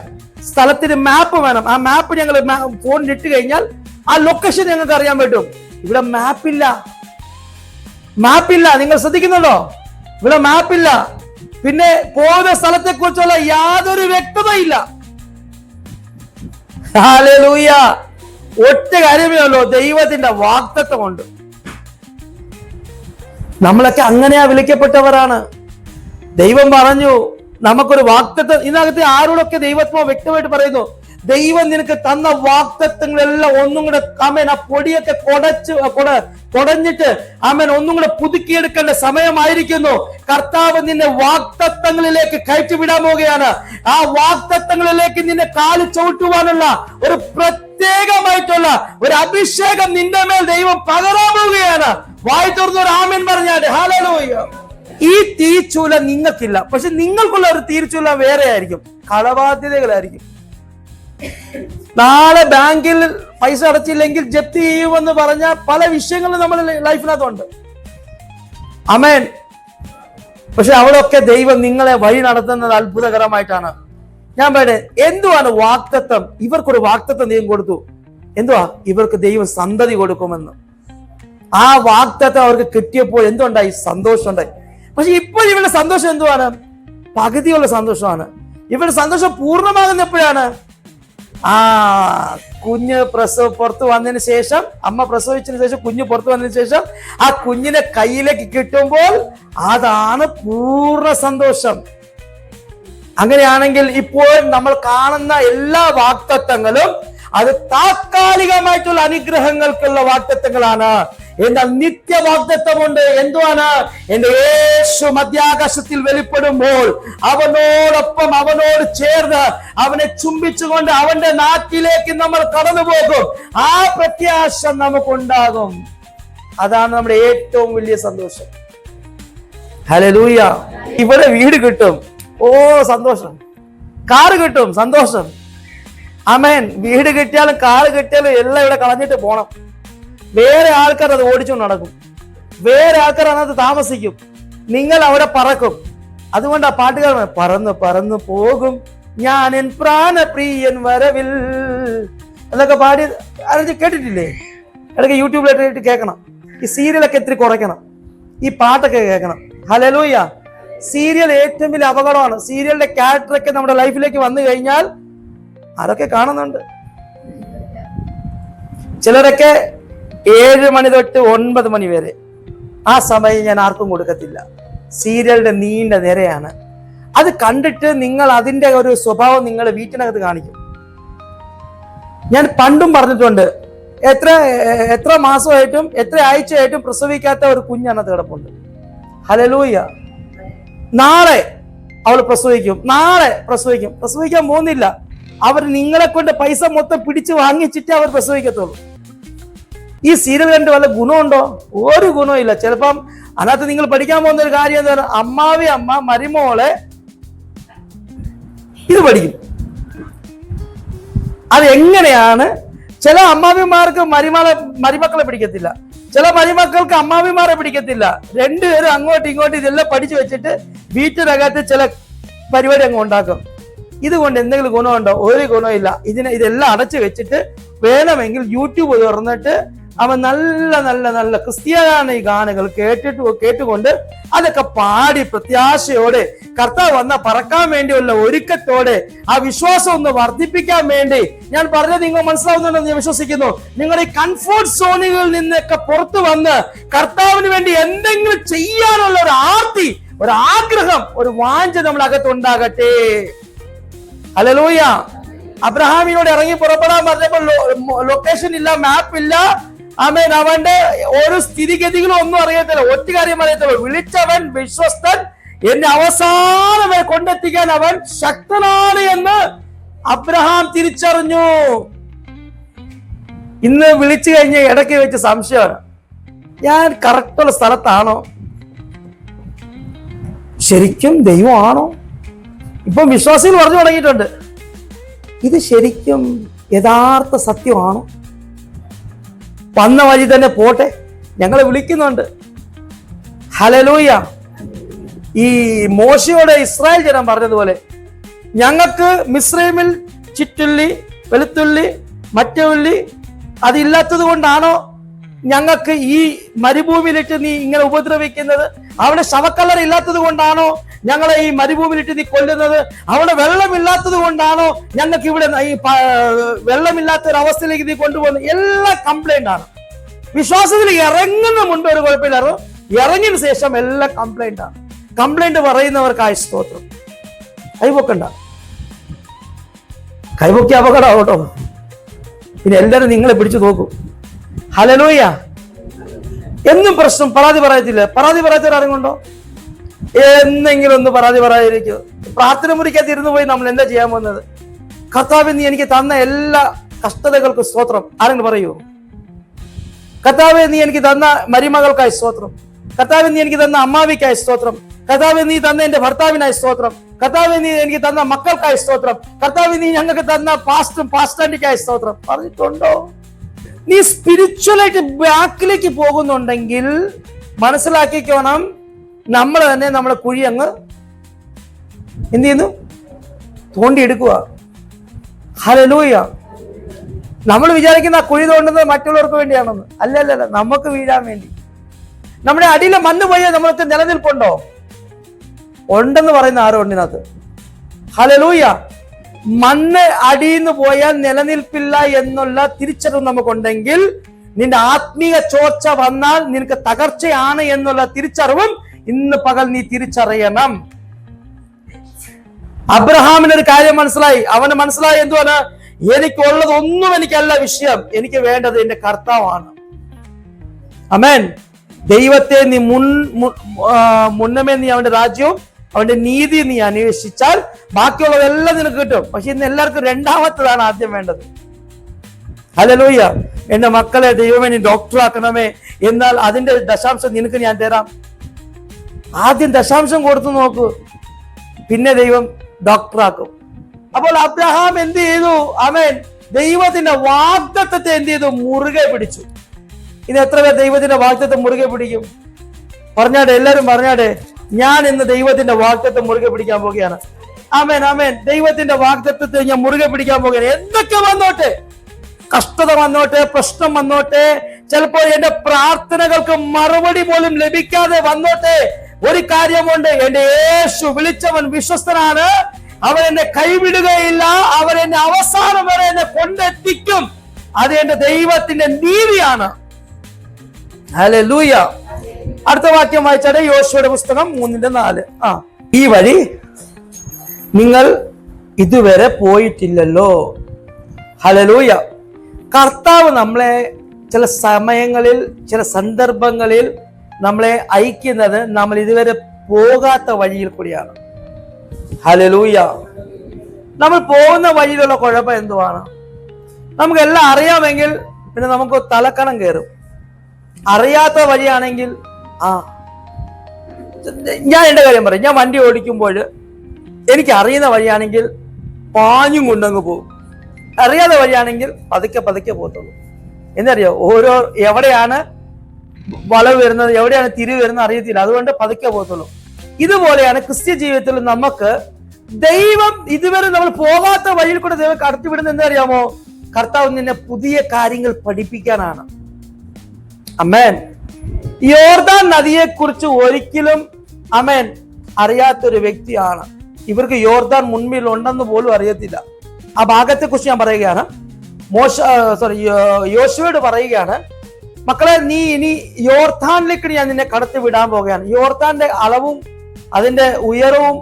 സ്ഥലത്തിന് മാപ്പ് വേണം. ആ മാപ്പ് ഞങ്ങൾ ഫോണിൽ ഇട്ട് കഴിഞ്ഞാൽ ആ ലൊക്കേഷൻ ഞങ്ങൾക്ക് അറിയാൻ പറ്റും. ഇവിടെ മാപ്പില്ല. നിങ്ങൾ ശ്രദ്ധിക്കുന്നുണ്ടോ? ഇവിടെ മാപ്പില്ല. പിന്നെ പോകുന്ന സ്ഥലത്തെ കുറിച്ചുള്ള യാതൊരു വ്യക്തതയില്ല. ഹല്ലേലൂയ. ഒറ്റ കാര്യമേ ഉള്ളൂ, ദൈവത്തിന്റെ വാഗ്ദത്തമുണ്ട്. നമ്മളൊക്കെ അങ്ങനെയാ വിളിക്കപ്പെട്ടവരാണ്. ദൈവം പറഞ്ഞു നമുക്കൊരു വാഗ്ദത്തം. ഇതിനകത്ത് ആരോടൊക്കെ ദൈവത്വം വ്യക്തമായിട്ട് പറയുന്നു, ദൈവം നിനക്ക് തന്ന വാഗ്ദത്തങ്ങളെല്ലാം ഒന്നും കൂടെ ആമേൻ ആ പൊടിയൊക്കെ കൊടഞ്ഞിട്ട് ആമേൻ ഒന്നും കൂടെ പുതുക്കിയെടുക്കേണ്ട സമയമായിരിക്കുന്നു. കർത്താവ് നിന്നെ വാഗ്ദത്തങ്ങളിലേക്ക് കയറ്റിവിടാൻ പോവുകയാണ്. ആ വാഗ്ദത്തങ്ങളിലേക്ക് നിന്നെ കാല് ചവിട്ടുവാനുള്ള ഒരു പ്രത്യേകമായിട്ടുള്ള ഒരു അഭിഷേകം നിന്റെ മേൽ ദൈവം പകരാൻ പോവുകയാണ്. വായി തുറന്ന ഒരു ആമേൻ പറഞ്ഞാൽ ഹല്ലേലൂയ. ഈ തീച്ചൂല നിങ്ങൾക്കില്ല, പക്ഷെ നിങ്ങൾക്കുള്ള ഒരു തീർച്ചൂല വേറെ ആയിരിക്കും. കടബാധ്യതകളായിരിക്കും. നാളെ ബാങ്കിൽ പൈസ അടച്ചില്ലെങ്കിൽ ജപ്തി ചെയ്യുമെന്ന് പറഞ്ഞ പല വിഷയങ്ങളും നമ്മുടെ ലൈഫിനകത്തുണ്ട്. ആമേൻ. പക്ഷെ അവിടെയൊക്കെ ദൈവം നിങ്ങളെ വഴി നടത്തുന്നത് അത്ഭുതകരമായിട്ടാണ്. ഞാൻ പറയട്ടെ, എന്തുവാണ് വാഗ്ദത്തം? ഇവർക്കൊരു വാഗ്ദത്തം ദൈവം കൊടുത്തു. എന്തുവാ? ഇവർക്ക് ദൈവം സന്തതി കൊടുക്കുമെന്ന്. ആ വാഗ്ദത്തം അവർക്ക് കിട്ടിയപ്പോൾ എന്തുണ്ടായി? സന്തോഷമുണ്ടായി. പക്ഷെ ഇപ്പോൾ ഇവരുടെ സന്തോഷം എന്തുവാണ്? പകുതിയുള്ള സന്തോഷമാണ്. ഇവരുടെ സന്തോഷം പൂർണ്ണമാകുന്ന എപ്പോഴാണ്? കുഞ്ഞ് പുറത്ത് വന്നതിന് ശേഷം, അമ്മ പ്രസവിച്ചതിന് ശേഷം കുഞ്ഞ് പുറത്ത് വന്നതിന് ശേഷം ആ കുഞ്ഞിനെ കയ്യിലേക്ക് കിട്ടുമ്പോൾ അതാണ് പൂർണ്ണ സന്തോഷം. അങ്ങനെയാണെങ്കിൽ ഇപ്പോൾ നമ്മൾ കാണുന്ന എല്ലാ വാഗ്ദത്തങ്ങളും അത് താത്കാലികമായിട്ടുള്ള അനുഗ്രഹങ്ങൾക്കുള്ള വാഗ്ദത്തങ്ങളാണ്. എന്നാൽ നിത്യ വാഗ്ദത്തമുണ്ട്. എന്തുവാണ്? എന്റെ യേശു മധ്യാകാശത്തിൽ വെളിപ്പെടുമ്പോൾ അവനോടൊപ്പം, അവനോട് ചേർന്ന്, അവനെ ചുംബിച്ചുകൊണ്ട് അവന്റെ നാട്ടിലേക്ക് നമ്മൾ കടന്നു പോകും. ആ പ്രത്യാശ നമുക്കുണ്ടാകും. അതാണ് നമ്മുടെ ഏറ്റവും വലിയ സന്തോഷം. ഹല്ലേലൂയ. ഇവിടെ വീട് കിട്ടും, ഓ സന്തോഷം. കാറ് കിട്ടും, സന്തോഷം. ആമേൻ. വീട് കിട്ടിയാലും കാറ് കിട്ടിയാലും എല്ലാം ഇവിടെ കളഞ്ഞിട്ട് പോണം. വേറെ ആൾക്കാർ അത് ഓടിച്ചുകൊണ്ട് നടക്കും, വേറെ ആൾക്കാർ അതിനകത്ത് താമസിക്കും, നിങ്ങൾ അവിടെ പറക്കും. അതുകൊണ്ട് ആ പാട്ടുകാർ പറന്ന് പറന്ന് പോകും ഞാൻ എൻ പ്രാണപ്രിയൻ വരവിൽ എന്നൊക്കെ പാടി കേട്ടിട്ടില്ലേ? ഇടയ്ക്ക് യൂട്യൂബിലായിട്ട് കേൾക്കണം. ഈ സീരിയലൊക്കെ ഇത്തിരി കുറയ്ക്കണം, ഈ പാട്ടൊക്കെ കേൾക്കണം. ഹല്ലേലൂയ. സീരിയൽ ഏറ്റവും വലിയ അപകടമാണ്. സീരിയലിന്റെ ക്യാരക്ടറൊക്കെ നമ്മുടെ ലൈഫിലേക്ക് വന്നു കഴിഞ്ഞാൽ അതൊക്കെ കാണുന്നുണ്ട്. ചിലരൊക്കെ 7 മണി തൊട്ട് 9 മണി വരെ, ആ സമയം ഞാൻ ആർക്കും കൊടുക്കത്തില്ല. സീരിയലിന്റെ നീണ്ട നിരയാണ്. അത് കണ്ടിട്ട് നിങ്ങൾ അതിന്റെ ഒരു സ്വഭാവം നിങ്ങളുടെ വീട്ടിനകത്ത് കാണിക്കും. ഞാൻ പണ്ടും പറഞ്ഞിട്ടുണ്ട്, എത്ര മാസമായിട്ടും എത്ര ആഴ്ചയായിട്ടും പ്രസവിക്കാത്ത ഒരു കുഞ്ഞനകത്ത് കിടപ്പുണ്ട്. ഹല്ലേലൂയ. നാളെ അവൾ പ്രസവിക്കും, നാളെ പ്രസവിക്കാൻ പോകുന്നില്ല. അവർ നിങ്ങളെ കൊണ്ട് പൈസ മൊത്തം പിടിച്ചു വാങ്ങിച്ചിട്ട് അവർ പ്രസവിക്കത്തുള്ളൂ. ഈ സീരിയൽ കണ്ട് വല്ല ഗുണമുണ്ടോ? ഒരു ഗുണവും ഇല്ല. ചിലപ്പം അതിനകത്ത് നിങ്ങൾ പഠിക്കാൻ പോകുന്ന ഒരു കാര്യം എന്താണ്? അമ്മാവി അമ്മ മരുമോളെ ഇത് പഠിക്കും. അത് എങ്ങനെയാണ്? ചില അമ്മാവിമാർക്ക് മരുമക്കളെ പിടിക്കത്തില്ല, ചില മരുമക്കൾക്ക് അമ്മാവിമാരെ പിടിക്കത്തില്ല. രണ്ടുപേരും അങ്ങോട്ടും ഇങ്ങോട്ടും ഇതെല്ലാം പഠിച്ചു വെച്ചിട്ട് വീട്ടിനകത്ത് ചില പരിപാടി അങ്ങ് ഉണ്ടാക്കും. ഇതുകൊണ്ട് എന്തെങ്കിലും ഗുണമുണ്ടോ? ഒരു ഗുണമില്ല. ഇതെല്ലാം അടച്ചു വെച്ചിട്ട് വേണമെങ്കിൽ യൂട്യൂബ് തുറന്നിട്ട് അവൻ നല്ല നല്ല നല്ല ക്രിസ്ത്യാനി ഗാനങ്ങൾ കേട്ടുകൊണ്ട് അതൊക്കെ പാടി പ്രത്യാശയോടെ കർത്താവ് വന്ന പറക്കാൻ വേണ്ടിയുള്ള ഒരുക്കത്തോടെ ആ വിശ്വാസം ഒന്ന് വർദ്ധിപ്പിക്കാൻ വേണ്ടി, ഞാൻ പറഞ്ഞത് നിങ്ങൾ മനസ്സിലാവുന്നുണ്ടെന്ന് ഞാൻ വിശ്വസിക്കുന്നു. നിങ്ങളുടെ ഈ കംഫോർട്ട് സോണുകളിൽ നിന്നൊക്കെ പുറത്തു വന്ന് കർത്താവിന് വേണ്ടി എന്തെങ്കിലും ചെയ്യാനുള്ള ഒരു ആർത്തി, ഒരു ആഗ്രഹം, ഒരു വാഞ്ച നമ്മൾ അകത്തുണ്ടാകട്ടെ. ഹല്ലേലൂയ. അബ്രഹാമിനോട് ഇറങ്ങി പുറപ്പെടാൻ പറഞ്ഞപ്പോൾ ലൊക്കേഷൻ ഇല്ല, മാപ്പ് ഇല്ല. ആമേൻ. അവന്റെ ഓരോ സ്ഥിതിഗതികളും ഒന്നും അറിയത്തില്ല, ഒറ്റ കാര്യം അറിയത്തില്ല. വിളിച്ചവൻ വിശ്വസ്തൻ, എന്നെ അവസാനം വരെ കൊണ്ടെത്തിക്കാൻ അവൻ ശക്തനാണ് എന്ന് അബ്രഹാം തിരിച്ചറിഞ്ഞു. ഇന്ന് വിളിച്ചു കഴിഞ്ഞ ഇടയ്ക്ക് വെച്ച് സംശയമാണ്, ഞാൻ കറക്റ്റുള്ള സ്ഥലത്താണോ? ശരിക്കും ദൈവമാണോ? ഇപ്പം വിശ്വാസികൾ പറഞ്ഞു തുടങ്ങിയിട്ടുണ്ട്, ഇത് ശരിക്കും യഥാർത്ഥ സത്യമാണോ? വന്ന വഴി തന്നെ പോട്ടെ, ഞങ്ങളെ വിളിക്കുന്നുണ്ട്. ഹല്ലേലൂയ. ഈ മോശയോട് ഇസ്രായേൽ ജനം പറഞ്ഞതുപോലെ, ഞങ്ങൾക്ക് മിസ്രൈമിൽ ചുറ്റുള്ളി, വെളുത്തുള്ളി, മറ്റേ ഉള്ളി അതില്ലാത്തത് കൊണ്ടാണോ ഞങ്ങൾക്ക് ഈ മരുഭൂമിയിലിട്ട് നീ ഇങ്ങനെ ഉപദ്രവിക്കുന്നത്? അവിടെ ശവക്കല്ലറ ഇല്ലാത്തത് കൊണ്ടാണോ ഞങ്ങളെ ഈ മരുഭൂമിയിലിട്ട് നീ കൊല്ലുന്നത്? അവിടെ വെള്ളമില്ലാത്തത് കൊണ്ടാണോ ഞങ്ങൾക്ക് ഇവിടെ ഈ വെള്ളമില്ലാത്ത ഒരു അവസ്ഥയിലേക്ക് നീ കൊണ്ടുപോകുന്നത്? എല്ലാം കംപ്ലൈന്റ് ആണ്. വിശ്വാസത്തിൽ ഇറങ്ങുന്ന മുൻപ് ഒരു കുഴപ്പമില്ലായിരുന്നു, ഇറങ്ങിയതിനു ശേഷം എല്ലാം കംപ്ലൈന്റ് ആണ്. കംപ്ലൈന്റ് പറയുന്നവർക്കായ സ്തോത്രം. കൈപൊക്കണ്ട, കൈപൊക്കി അപകടം കേട്ടോ. പിന്നെ എല്ലാവരും നിങ്ങളെ പിടിച്ചു നോക്കും. ഹല്ലേലൂയ. എന്നും പ്രശ്നം, പരാതി പറയത്തില്ല. പരാതി പറയാത്തവരാരെങ്കിലുണ്ടോ? എന്നെങ്കിലും ഒന്ന് പരാതി പറയാതിരിക്കും. പ്രാർത്ഥന മുറിക്കകത്ത് ഇരുന്ന് പോയി നമ്മൾ എന്താ ചെയ്യാൻ പോകുന്നത്? കർത്താവ് നീ എനിക്ക് തന്ന എല്ലാ കഷ്ടതകൾക്കും സ്തോത്രം. ആരെങ്കിലും പറയൂ? കർത്താവേ നീ എനിക്ക് തന്ന മരുമകൾക്കായി സ്തോത്രം, കർത്താവ് നീ എനിക്ക് തന്ന അമ്മാവിക്കായ സ്തോത്രം. കർത്താവ് നീ തന്ന എന്റെ ഭർത്താവിനായ സ്തോത്രം. കർത്താവ് നീ എനിക്ക് തന്ന മക്കൾക്കായ സ്തോത്രം. കർത്താവ് നീ ഞങ്ങൾക്ക് തന്ന പാസ്റ്റാൻഡിക്കായ സ്തോത്രം പറഞ്ഞിട്ടുണ്ടോ? നീ സ്പിരിച്വലായിട്ട് ബാക്കിലേക്ക് പോകുന്നുണ്ടെങ്കിൽ മനസ്സിലാക്കിക്കോണം, നമ്മൾ തന്നെ നമ്മളെ കുഴി അങ്ങ് എന്ത് ചെയ്യുന്നു? തോണ്ടിയെടുക്കുക. ഹല്ലേലൂയ. നമ്മൾ വിചാരിക്കുന്ന ആ കുഴി തോണ്ടുന്നത് മറ്റുള്ളവർക്ക് വേണ്ടിയാണെന്ന്. അല്ലല്ല, നമുക്ക് വീഴാൻ വേണ്ടി. നമ്മുടെ അടിയിലെ മണ്ണ് പോയാൽ നമ്മൾക്ക് നിലനിൽപ്പുണ്ടോ? ഉണ്ടെന്ന് പറയുന്ന ആരോ ഉണ്ടിനകത്ത്. ഹല്ലേലൂയ. മണ്ണ് അടിയിന്ന് പോയാൽ നിലനിൽപ്പില്ല എന്നുള്ള തിരിച്ചറിവ് നമുക്കുണ്ടെങ്കിൽ, നിന്റെ ആത്മീയ ചോർച്ച വന്നാൽ നിനക്ക് തകർച്ചയാണ് എന്നുള്ള തിരിച്ചറിവും ഇന്ന് പകൽ നീ തിരിച്ചറിയണം. അബ്രഹാമിന് ഒരു കാര്യം മനസ്സിലായി. അവന് മനസ്സിലായി എന്തുവാണ്? എനിക്കുള്ളതൊന്നും എനിക്കല്ല വിഷയം, എനിക്ക് വേണ്ടത് എന്റെ കർത്താവാണ്. ആമേൻ. ദൈവത്തെ നീ മുന്നമേ നീ അവന്റെ രാജ്യവും അവന്റെ നീതി നീ അന്വേഷിച്ചാൽ ബാക്കിയുള്ളതെല്ലാം നിനക്ക് കിട്ടും. പക്ഷെ ഇന്ന് എല്ലാവർക്കും രണ്ടാമത്തതാണ് ആദ്യം വേണ്ടത്. ഹല്ലേലൂയ. എന്റെ മക്കളെ ദൈവമേ നീ ഡോക്ടറാക്കണമേ, എന്നാൽ അതിന്റെ ദശാംശം നിനക്ക് ഞാൻ തരാം. ആദ്യം ദശാംശം കൊടുത്തു നോക്കൂ, പിന്നെ ദൈവം ഡോക്ടറാക്കും. അപ്പോൾ അബ്രഹാം എന്ത് ചെയ്തു? ആമേൻ. ദൈവത്തിന്റെ വാഗ്ദത്തത്തെ എന്ത് ചെയ്തു? മുറുകെ പിടിച്ചു. ഇന്ന് എത്ര പേർ ദൈവത്തിന്റെ വാഗ്ദത്തത്തെ മുറുകെ പിടിക്കും? പറഞ്ഞാട്ടെ, എല്ലാരും പറഞ്ഞാട്ടെ, ഞാൻ ഇന്ന് ദൈവത്തിന്റെ വാഗ്ദത്തത്തെ മുറുകെ പിടിക്കാൻ പോവുകയാണ്. ആമേൻ, ആമേൻ. ദൈവത്തിന്റെ വാഗ്ദത്തത്തെ ഞാൻ മുറുകെ പിടിക്കാൻ പോവുകയാണ്. എന്തൊക്കെ വന്നോട്ടെ, കഷ്ടത വന്നോട്ടെ, പ്രശ്നം വന്നോട്ടെ, ചിലപ്പോൾ എന്റെ പ്രാർത്ഥനകൾക്ക് മറുപടി പോലും ലഭിക്കാതെ വന്നോട്ടെ, ഒരു കാര്യമുണ്ട്, എന്റെ യേശു വിളിച്ചവൻ വിശ്വസ്തനാണ്. അവൻ എന്നെ കൈവിടുകയില്ല. അവൻ എന്നെ അവസാനം വരെ എന്നെ കൊണ്ടെത്തിക്കും. അത് എന്റെ ദൈവത്തിന്റെ നീതിയാണ്. ഹല്ലേലൂയ. അടുത്ത വാക്യം വായിച്ചാൽ യോശുവയുടെ പുസ്തകം 3:4. ഈ വഴി നിങ്ങൾ ഇതുവരെ പോയിട്ടില്ലല്ലോ. ഹല്ലേലൂയ. കർത്താവ് നമ്മളെ ചില സമയങ്ങളിൽ, ചില സന്ദർഭങ്ങളിൽ നമ്മളെ അയക്കുന്നത് നമ്മൾ ഇതുവരെ പോകാത്ത വഴിയിൽ കൂടിയാണ്. ഹല്ലേലൂയ. നമ്മൾ പോകുന്ന വഴിയിലുള്ള കുഴപ്പം എന്തുവാണ്? നമുക്കെല്ലാം അറിയാമെങ്കിൽ പിന്നെ നമുക്ക് തലക്കണം കയറും. അറിയാത്ത വഴിയാണെങ്കിൽ ഞാൻ എന്റെ കാര്യം പറയും. ഞാൻ വണ്ടി ഓടിക്കുമ്പോൾ എനിക്ക് അറിയുന്ന വഴിയാണെങ്കിൽ പാഞ്ഞും കൊണ്ടങ്ങ് പോകും. അറിയാത്ത വഴിയാണെങ്കിൽ പതുക്കെ പതുക്കെ പോകത്തുള്ളൂ. എന്നറിയോ? എവിടെയാണ് വളവ് വരുന്നത്, എവിടെയാണ് തിരിവ് വരുന്നത് അറിയത്തില്ല. അതുകൊണ്ട് പതുക്കെ പോകത്തുള്ളൂ. ഇതുപോലെയാണ് ക്രിസ്ത്യ ജീവിതത്തിൽ നമുക്ക് ദൈവം ഇതുവരെ നമ്മൾ പോകാത്ത വഴിയിൽ കൂടെ ദൈവം കടത്തിവിടുന്നത്. എന്തറിയാമോ? കർത്താവ് നിന്നെ പുതിയ കാര്യങ്ങൾ പഠിപ്പിക്കാനാണ്. അമേൻ. യോർദാൻ നദിയെ കുറിച്ച് ഒരിക്കലും അമേൻ അറിയാത്തൊരു വ്യക്തിയാണ്. ഇവർക്ക് യോർദാൻ മുൻപിൽ ഉണ്ടെന്ന് പോലും അറിയത്തില്ല. ആ ഭാഗത്തെ കുറിച്ച് ഞാൻ പറയുകയാണ്. യോശുവയോട് പറയുകയാണ്, മക്കളെ നീ ഇനി യോർദാനിലേക്ക് ഞാൻ നിന്നെ കടത്തി വിടാൻ പോകുകയാണ്. യോർദാന്റെ അളവും അതിന്റെ ഉയരവും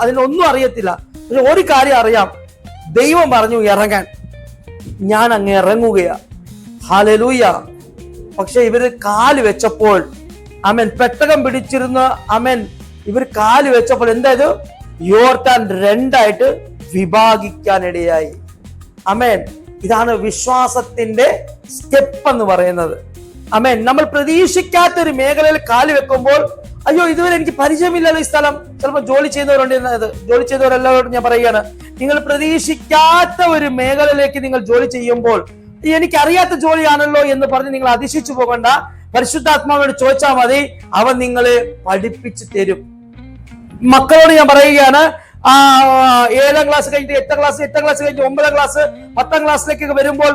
അതിനൊന്നും അറിയത്തില്ല. പക്ഷെ ഒരു കാര്യം അറിയാം, ദൈവം പറഞ്ഞു ഇറങ്ങാൻ. ഞാൻ അങ്ങ് ഇറങ്ങുകയാ. ഹല്ലേലൂയ. പക്ഷെ ഇവര് കാല് വെച്ചപ്പോൾ അമേൻ, പെട്ടകം പിടിച്ചിരുന്ന അമേൻ, ഇവർ കാല് വെച്ചപ്പോൾ എന്തായത്? യോർദാൻ രണ്ടായിട്ട് വിഭാഗിക്കാനിടയായി. അമേൻ. ഇതാണ് വിശ്വാസത്തിന്റെ സ്റ്റെപ്പ് എന്ന് പറയുന്നത്. അമേൻ. നമ്മൾ പ്രതീക്ഷിക്കാത്ത ഒരു മേഖലയിൽ കാല് വെക്കുമ്പോൾ, അയ്യോ ഇതുവരെ എനിക്ക് പരിചയമില്ലല്ലോ ഈ സ്ഥലം. ചിലപ്പോൾ ജോലി ചെയ്യുന്നവരുണ്ട്. ജോലി ചെയ്തവരെല്ലാവരോടും ഞാൻ പറയുകയാണ്, നിങ്ങൾ പ്രതീക്ഷിക്കാത്ത ഒരു മേഖലയിലേക്ക് നിങ്ങൾ ജോലി ചെയ്യുമ്പോൾ, എനിക്കറിയാത്ത ജോലിയാണല്ലോ എന്ന് പറഞ്ഞ് നിങ്ങൾ അതിശിച്ചു പോകണ്ട. പരിശുദ്ധാത്മാവിനോട് ചോദിച്ചാൽ മതി, അവൻ നിങ്ങളെ പഠിപ്പിച്ചു തരും. മക്കളോട് ഞാൻ പറയുകയാണ്, 7ാം ക്ലാസ് കഴിഞ്ഞിട്ട് 8ാം ക്ലാസ്, 8ാം ക്ലാസ് കഴിഞ്ഞിട്ട് 9ാം ക്ലാസ്, 10ാം ക്ലാസ്സിലേക്ക് വരുമ്പോൾ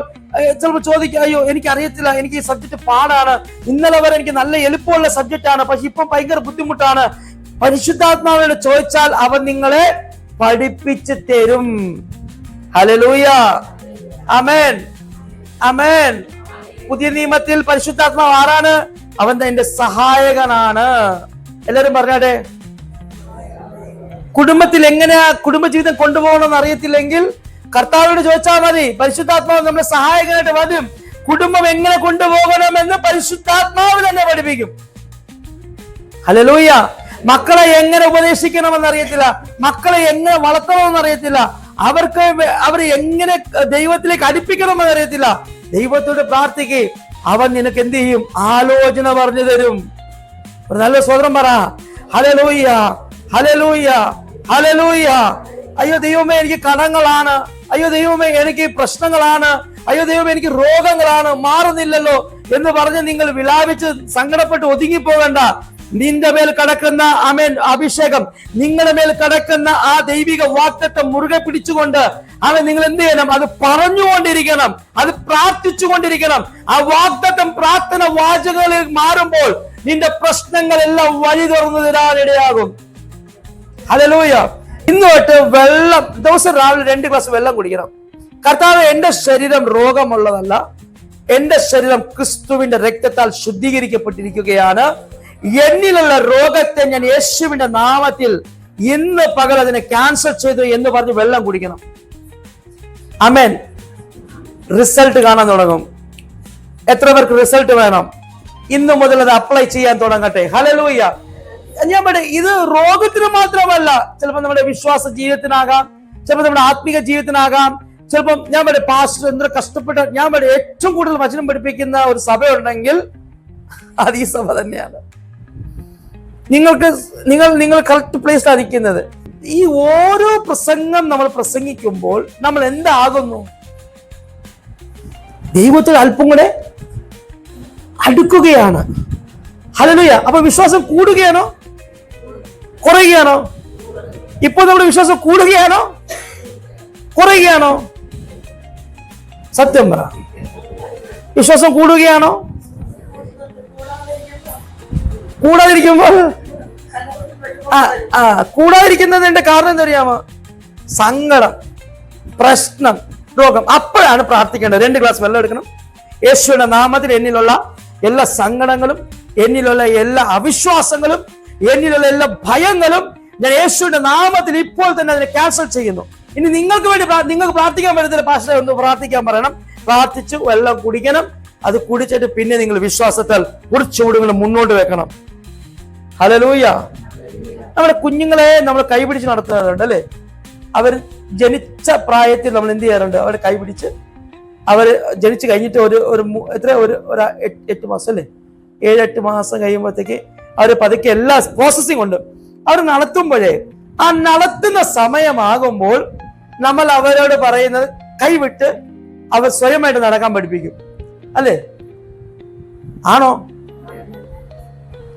ചിലപ്പോൾ ചോദിക്കുക, അയ്യോ എനിക്ക് അറിയത്തില്ല, എനിക്ക് ഈ സബ്ജക്ട് പാടാണ്, ഇന്നലെ വരെ എനിക്ക് നല്ല എളുപ്പമുള്ള സബ്ജക്റ്റ് ആണ്, പക്ഷെ ഇപ്പം ഭയങ്കര ബുദ്ധിമുട്ടാണ്. പരിശുദ്ധാത്മാവിനോട് ചോദിച്ചാൽ അവൻ നിങ്ങളെ പഠിപ്പിച്ചു തരും. ഹല്ലേലൂയ. ആമേൻ, ആമേൻ. പുതിയ നിയമത്തിൽ പരിശുദ്ധാത്മാവ് ആരാണ്? അവൻ എന്റെ സഹായകനാണ്. എല്ലാരും പറഞ്ഞാട്ടെ. കുടുംബത്തിൽ എങ്ങനെയാ കുടുംബജീവിതം കൊണ്ടുപോകണമെന്ന് അറിയത്തില്ലെങ്കിൽ കർത്താവിനോട് ചോദിച്ചാൽ മതി. പരിശുദ്ധാത്മാവ് നമ്മുടെ സഹായകനായിട്ട് വരും. കുടുംബം എങ്ങനെ കൊണ്ടുപോകണമെന്ന് പരിശുദ്ധാത്മാവ് തന്നെ പഠിപ്പിക്കും. ഹല്ലേലൂയ. മക്കളെ എങ്ങനെ ഉപദേശിക്കണമെന്ന് അറിയത്തില്ല, മക്കളെ എങ്ങനെ വളർത്തണമെന്ന് അറിയത്തില്ല, അവർ എങ്ങനെ ദൈവത്തിലേക്ക് അടുപ്പിക്കണമെന്ന് അറിയത്തില്ല. ദൈവത്തോട് പ്രാർത്ഥിക്ക്, അവൻ നിനക്ക് എന്ത് ചെയ്യും? ആലോചന പറഞ്ഞു തരും. ഒരു നല്ല സ്വതന്ത്രം പറ. ഹല്ലേലൂയ, ഹല്ലേലൂയ, ഹല്ലേലൂയ. അയ്യോ ദൈവമേ എനിക്ക് കടങ്ങളാണ്, അയ്യോ ദൈവമേ എനിക്ക് പ്രശ്നങ്ങളാണ്, അയ്യോ ദൈവമേ എനിക്ക് രോഗങ്ങളാണ്, മാറുന്നില്ലല്ലോ എന്ന് പറഞ്ഞ് നിങ്ങൾ വിലാപിച്ച് സങ്കടപ്പെട്ട് ഒതുങ്ങിപ്പോകണ്ട. നിന്റെ മേൽ കിടക്കുന്ന ആമേൻ അഭിഷേകം, നിങ്ങളുടെ മേൽ കിടക്കുന്ന ആ ദൈവിക വാഗ്ദത്തം മുറുകെ പിടിച്ചുകൊണ്ട് നിങ്ങൾ എന്ത് ചെയ്യണം? അത് പറഞ്ഞുകൊണ്ടിരിക്കണം, അത് പ്രാർത്ഥിച്ചുകൊണ്ടിരിക്കണം. ആ വാഗ്ദത്തം പ്രാർത്ഥന വാചകങ്ങളിൽ മാറുമ്പോൾ നിന്റെ പ്രശ്നങ്ങളെല്ലാം വഴി തുറന്നു തരാനിടയാകും. ഹല്ലേലൂയ. ഇന്ന് തൊട്ട് വെള്ളം ദിവസം രാവിലെ 2 ഗ്ലാസ് വെള്ളം കുടിക്കണം. കർത്താവ്, എന്റെ ശരീരം രോഗമുള്ളതല്ല, എന്റെ ശരീരം ക്രിസ്തുവിന്റെ രക്തത്താൽ ശുദ്ധീകരിക്കപ്പെട്ടിരിക്കുകയാണ്. എന്നിലുള്ള രോഗത്തെ ഞാൻ യേശുവിന്റെ നാമത്തിൽ ഇന്ന് പകൽ അതിനെ ക്യാൻസൽ ചെയ്തു എന്ന് പറഞ്ഞ് വെള്ളം കുടിക്കണം. ആമേൻ. റിസൾട്ട് കാണാൻ തുടങ്ങും. എത്ര പേർക്ക് റിസൾട്ട് വേണം? ഇന്ന് മുതൽ അത് അപ്ലൈ ചെയ്യാൻ തുടങ്ങട്ടെ. ഹല്ലേലൂയ. ഞാൻ പറയാം, ഇത് രോഗത്തിന് മാത്രമല്ല, ചിലപ്പോൾ നമ്മുടെ വിശ്വാസ ജീവിതത്തിനാകാം, ചിലപ്പോൾ നമ്മുടെ ആത്മീക ജീവിതത്തിനാകാം, ചിലപ്പം ഞാൻ പറയാം പാസ്റ്റർ എന്തൊരു കഷ്ടപ്പെട്ട, ഞാൻ പറയാം ഏറ്റവും കൂടുതൽ വചനം പഠിപ്പിക്കുന്ന ഒരു സഭയുണ്ടെങ്കിൽ അത് ഈ സഭ തന്നെയാണ്. നിങ്ങൾ കറക്റ്റ് പ്ലേസിലാണ് നിൽക്കുന്നത്. ഈ ഓരോ പ്രസംഗം നമ്മൾ പ്രസംഗിക്കുമ്പോൾ നമ്മൾ എന്താകുന്നു? ദൈവത്തിൽ അല്പം കൂടെ അടുക്കുകയാണ്. ഹല്ലേലൂയ. അപ്പൊ വിശ്വാസം കൂടുകയാണോ കുറയുകയാണോ? ഇപ്പൊ നമ്മുടെ വിശ്വാസം കൂടുകയാണോ കുറയുകയാണോ? സത്യം പറ. വിശ്വാസം കൂടുകയാണോ? കൂടാതിരിക്കുമ്പോൾ കൂടാതിരിക്കുന്നതിന്റെ കാരണം എന്താ അറിയാമോ? സങ്കടം, പ്രശ്നം, രോഗം. അപ്പോഴാണ് പ്രാർത്ഥിക്കേണ്ടത്. 2 ഗ്ലാസ് വെള്ളം എടുക്കണം. യേശുവിന്റെ നാമത്തിൽ എന്നിലുള്ള എല്ലാ സങ്കടങ്ങളും, എന്നിലുള്ള എല്ലാ അവിശ്വാസങ്ങളും, എന്നിലുള്ള എല്ലാ ഭയങ്ങളും ഞാൻ യേശുവിന്റെ നാമത്തിൽ ഇപ്പോൾ തന്നെ അതിനെ ക്യാൻസൽ ചെയ്യുന്നു. ഇനി നിങ്ങൾക്ക് വേണ്ടി നിങ്ങൾക്ക് പ്രാർത്ഥിക്കാൻ പറ്റത്തില്ല, പാസ്റ്ററെ ഒന്ന് പ്രാർത്ഥിക്കാൻ പറയണം. പ്രാർത്ഥിച്ചു വെള്ളം കുടിക്കണം. അത് കുടിച്ചിട്ട് പിന്നെ നിങ്ങൾ വിശ്വാസത്താൽ കുറച്ചുകൂടി നിങ്ങൾ മുന്നോട്ട് വെക്കണം. ഹല്ലേലൂയ. നമ്മുടെ കുഞ്ഞുങ്ങളെ നമ്മൾ കൈപിടിച്ച് നടത്തുന്നുണ്ട് അല്ലേ? അവർ ജനിച്ച പ്രായത്തിൽ നമ്മൾ എന്ത് ചെയ്യാറുണ്ട്? അവരെ കൈപിടിച്ച് അവർ ജനിച്ചു കഴിഞ്ഞിട്ട് ഒരു 8 മാസം അല്ലേ, 7-8 മാസം കഴിയുമ്പോഴത്തേക്ക് അവർ പതുക്കെ എല്ലാ പ്രോസസ്സിംഗ് ഉണ്ട്. അവർ നടത്തുമ്പോഴേ ആ നടത്തുന്ന സമയമാകുമ്പോൾ നമ്മൾ അവരോട് പറയുന്നത് കൈവിട്ട് അവർ സ്വയമായിട്ട് നടക്കാൻ പഠിപ്പിക്കും അല്ലേ? ആണോ?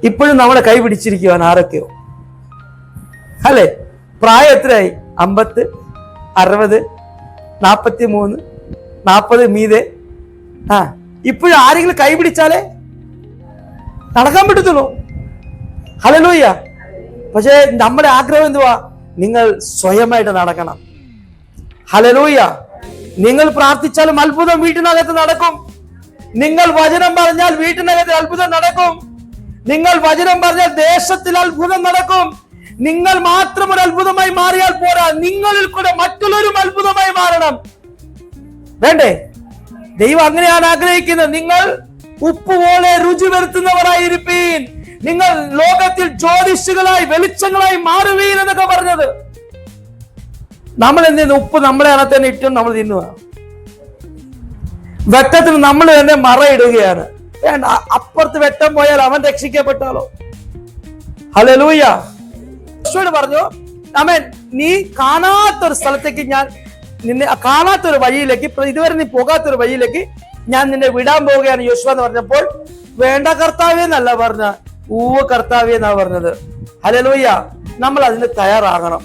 ഇപ്പോഴും നമ്മളെ കൈ പിടിച്ചിരിക്കുവാൻ ആരൊക്കെയോ അല്ലേ? പ്രായം എത്രയായി? 50, 60, 43, 40 മീതെ. ഇപ്പോഴും ആരെങ്കിലും കൈ പിടിച്ചാലേ നടക്കാൻ പറ്റത്തുള്ളൂ. ഹല്ലേലൂയ. പക്ഷേ നമ്മുടെ ആഗ്രഹം എന്തുവാ? നിങ്ങൾ സ്വയമായിട്ട് നടക്കണം. ഹല്ലേലൂയ. നിങ്ങൾ പ്രാർത്ഥിച്ചാലും അത്ഭുതം വീട്ടിനകത്ത് നടക്കും. നിങ്ങൾ വചനം പറഞ്ഞാൽ വീട്ടിനകത്ത് അത്ഭുതം നടക്കും. നിങ്ങൾ വചനം പറഞ്ഞാൽ ദേശത്തിൽ അത്ഭുതം നടക്കും. നിങ്ങൾ മാത്രം ഒരു അത്ഭുതമായി മാറിയാൽ പോരാ, നിങ്ങളിൽ കൂടെ മറ്റുള്ളവരും അത്ഭുതമായി മാറണം. വേണ്ടേ? ദൈവം അങ്ങനെയാണ് ആഗ്രഹിക്കുന്നത്. നിങ്ങൾ ഉപ്പ് പോലെ രുചി വരുത്തുന്നവരായിരിപ്പീൻ, നിങ്ങൾ ലോകത്തിൽ ജ്യോതിഷുകളായി വെളിച്ചങ്ങളായി മാറുവീൻ എന്നൊക്കെ പറഞ്ഞത്. നമ്മൾ എന്ത് ചെയ്യുന്നു? ഉപ്പ് നമ്മളെ അതിനകത്ത് തന്നെ ഇട്ടും നമ്മൾ തിന്നുക. വെട്ടത്തിൽ നമ്മൾ തന്നെ മറയിടുകയാണ്. വേണ്ട, അപ്പുറത്ത് വെട്ടം പോയാൽ അവൻ രക്ഷിക്കപ്പെട്ടാലോ? ഹല്ലേലൂയ. യേശുവോട് പറഞ്ഞു, ആമേൻ, നീ കാണാത്തൊരു സ്ഥലത്തേക്ക് ഞാൻ നിന്നെ, കാണാത്തൊരു വഴിയിലേക്ക്, ഇതുവരെ നീ പോകാത്തൊരു വഴിയിലേക്ക് ഞാൻ നിന്നെ വിടാൻ പോവുകയാണ് യോശുവ എന്ന് പറഞ്ഞപ്പോൾ, വേണ്ട കർത്താവേ എന്നല്ല പറഞ്ഞ, കർത്താവേ എന്നാ പറഞ്ഞത്. ഹല്ലേലൂയ. നമ്മൾ അതിന് തയ്യാറാകണം.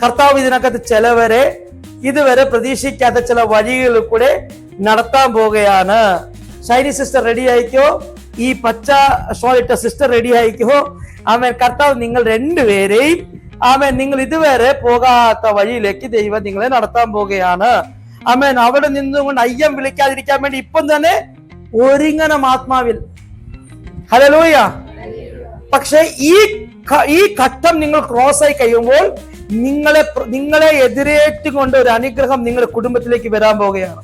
കർത്താവ് ഇതിനകത്ത് ചിലവരെ ഇതുവരെ പ്രതീക്ഷിക്കാത്ത ചില വഴികളിൽ കൂടെ നടത്താൻ പോവുകയാണ്. ഷൈനി സിസ്റ്റർ റെഡി ആയിക്കോ, ഈ പച്ച ഷോൾ ഇട്ട സിസ്റ്റർ റെഡി ആയിക്കോ. ആമേൻ. കർത്താവ് നിങ്ങൾ രണ്ടുപേരെയും, ആമേൻ, നിങ്ങൾ ഇതുവരെ പോകാത്ത വഴിയിലേക്ക് ദൈവം നിങ്ങളെ നടത്താൻ പോവുകയാണ്. ആമേൻ. അവിടെ നിന്നുകൊണ്ട് അയ്യം വിളിക്കാതിരിക്കാൻ വേണ്ടി ഇപ്പം തന്നെ ഒരുങ്ങണം ആത്മാവിൽ. ഹല്ലേലൂയ. പക്ഷെ ഈ ഘട്ടം നിങ്ങൾ ക്രോസ് ആയി കഴിയുമ്പോൾ നിങ്ങളെ എതിരേറ്റുകൊണ്ട് ഒരു അനുഗ്രഹം നിങ്ങളുടെ കുടുംബത്തിലേക്ക് വരാൻ പോവുകയാണ്.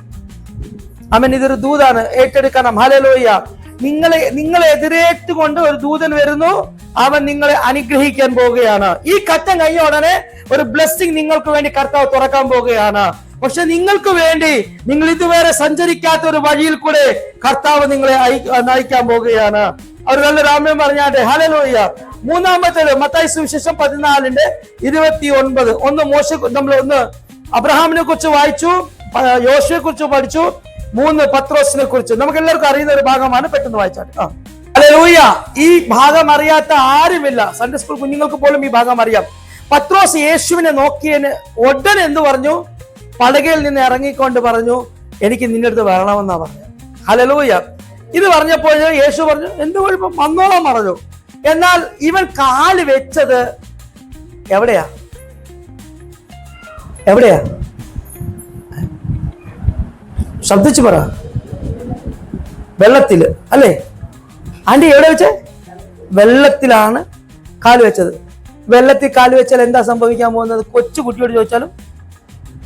ആമേൻ. ഇതൊരു ദൂതാണ്, ഏറ്റെടുക്കണം. ഹല്ലേലൂയ. നിങ്ങളെ എതിരേറ്റുകൊണ്ട് ഒരു ദൂതൻ വരുന്നു, അവൻ നിങ്ങളെ അനുഗ്രഹിക്കാൻ പോവുകയാണ്. ഈ ഘട്ടം കഴിഞ്ഞ ഉടനെ ഒരു ബ്ലെസ്സിങ് നിങ്ങൾക്ക് വേണ്ടി കർത്താവ് തുറക്കാൻ പോവുകയാണ്. പക്ഷെ നിങ്ങൾക്ക് വേണ്ടി നിങ്ങൾ ഇതുവരെ സഞ്ചരിക്കാത്ത ഒരു വഴിയിൽ കൂടെ കർത്താവ് നിങ്ങളെ നയിക്കാൻ പോവുകയാണ്. അവർ നല്ല രാമ്യം പറഞ്ഞാട്ടെ. ഹല്ലേലൂയ. മൂന്നാമത്തേത് മത്തായി സുവിശേഷം 14:29. ഒന്ന് അബ്രഹാമിനെ കുറിച്ച് വായിച്ചു, യോശുവയെ കുറിച്ച് പഠിച്ചു, 3 പത്രോസിനെ കുറിച്ച്. നമുക്ക് എല്ലാവർക്കും അറിയുന്ന ഒരു ഭാഗമാണ്. പെട്ടെന്ന് വായിച്ചാട്ടെ. ഹല്ലേലൂയ. ഈ ഭാഗം അറിയാത്ത ആരുമില്ല. സൺഡേ സ്കൂൾ കുഞ്ഞുങ്ങൾക്ക് പോലും ഈ ഭാഗം അറിയാം. പത്രോസ് യേശുവിനെ നോക്കിയതിന് ഉടനെ എന്ത് പറഞ്ഞു? പടകയിൽ നിന്ന് ഇറങ്ങിക്കൊണ്ട് പറഞ്ഞു, എനിക്ക് നിന്റെ അടുത്ത് വരണമെന്നാ പറഞ്ഞു. ഹല്ലേലൂയ. ഇത് പറഞ്ഞപ്പോൾ യേശു പറഞ്ഞു, എന്ത് കുഴപ്പം, വന്നോളാം പറഞ്ഞു. എന്നാൽ ഇവൻ കാല് വെച്ചത് എവിടെയാ? ശബ്ദിച്ചു പറ. വെള്ളത്തില് അല്ലേ? ആന്റി എവിടെ വെച്ചേ? വെള്ളത്തിലാണ് കാല് വെച്ചത്. വെള്ളത്തിൽ കാല് വെച്ചാൽ എന്താ സംഭവിക്കാൻ പോകുന്നത്? കൊച്ചു കുട്ടിയോട് ചോദിച്ചാലും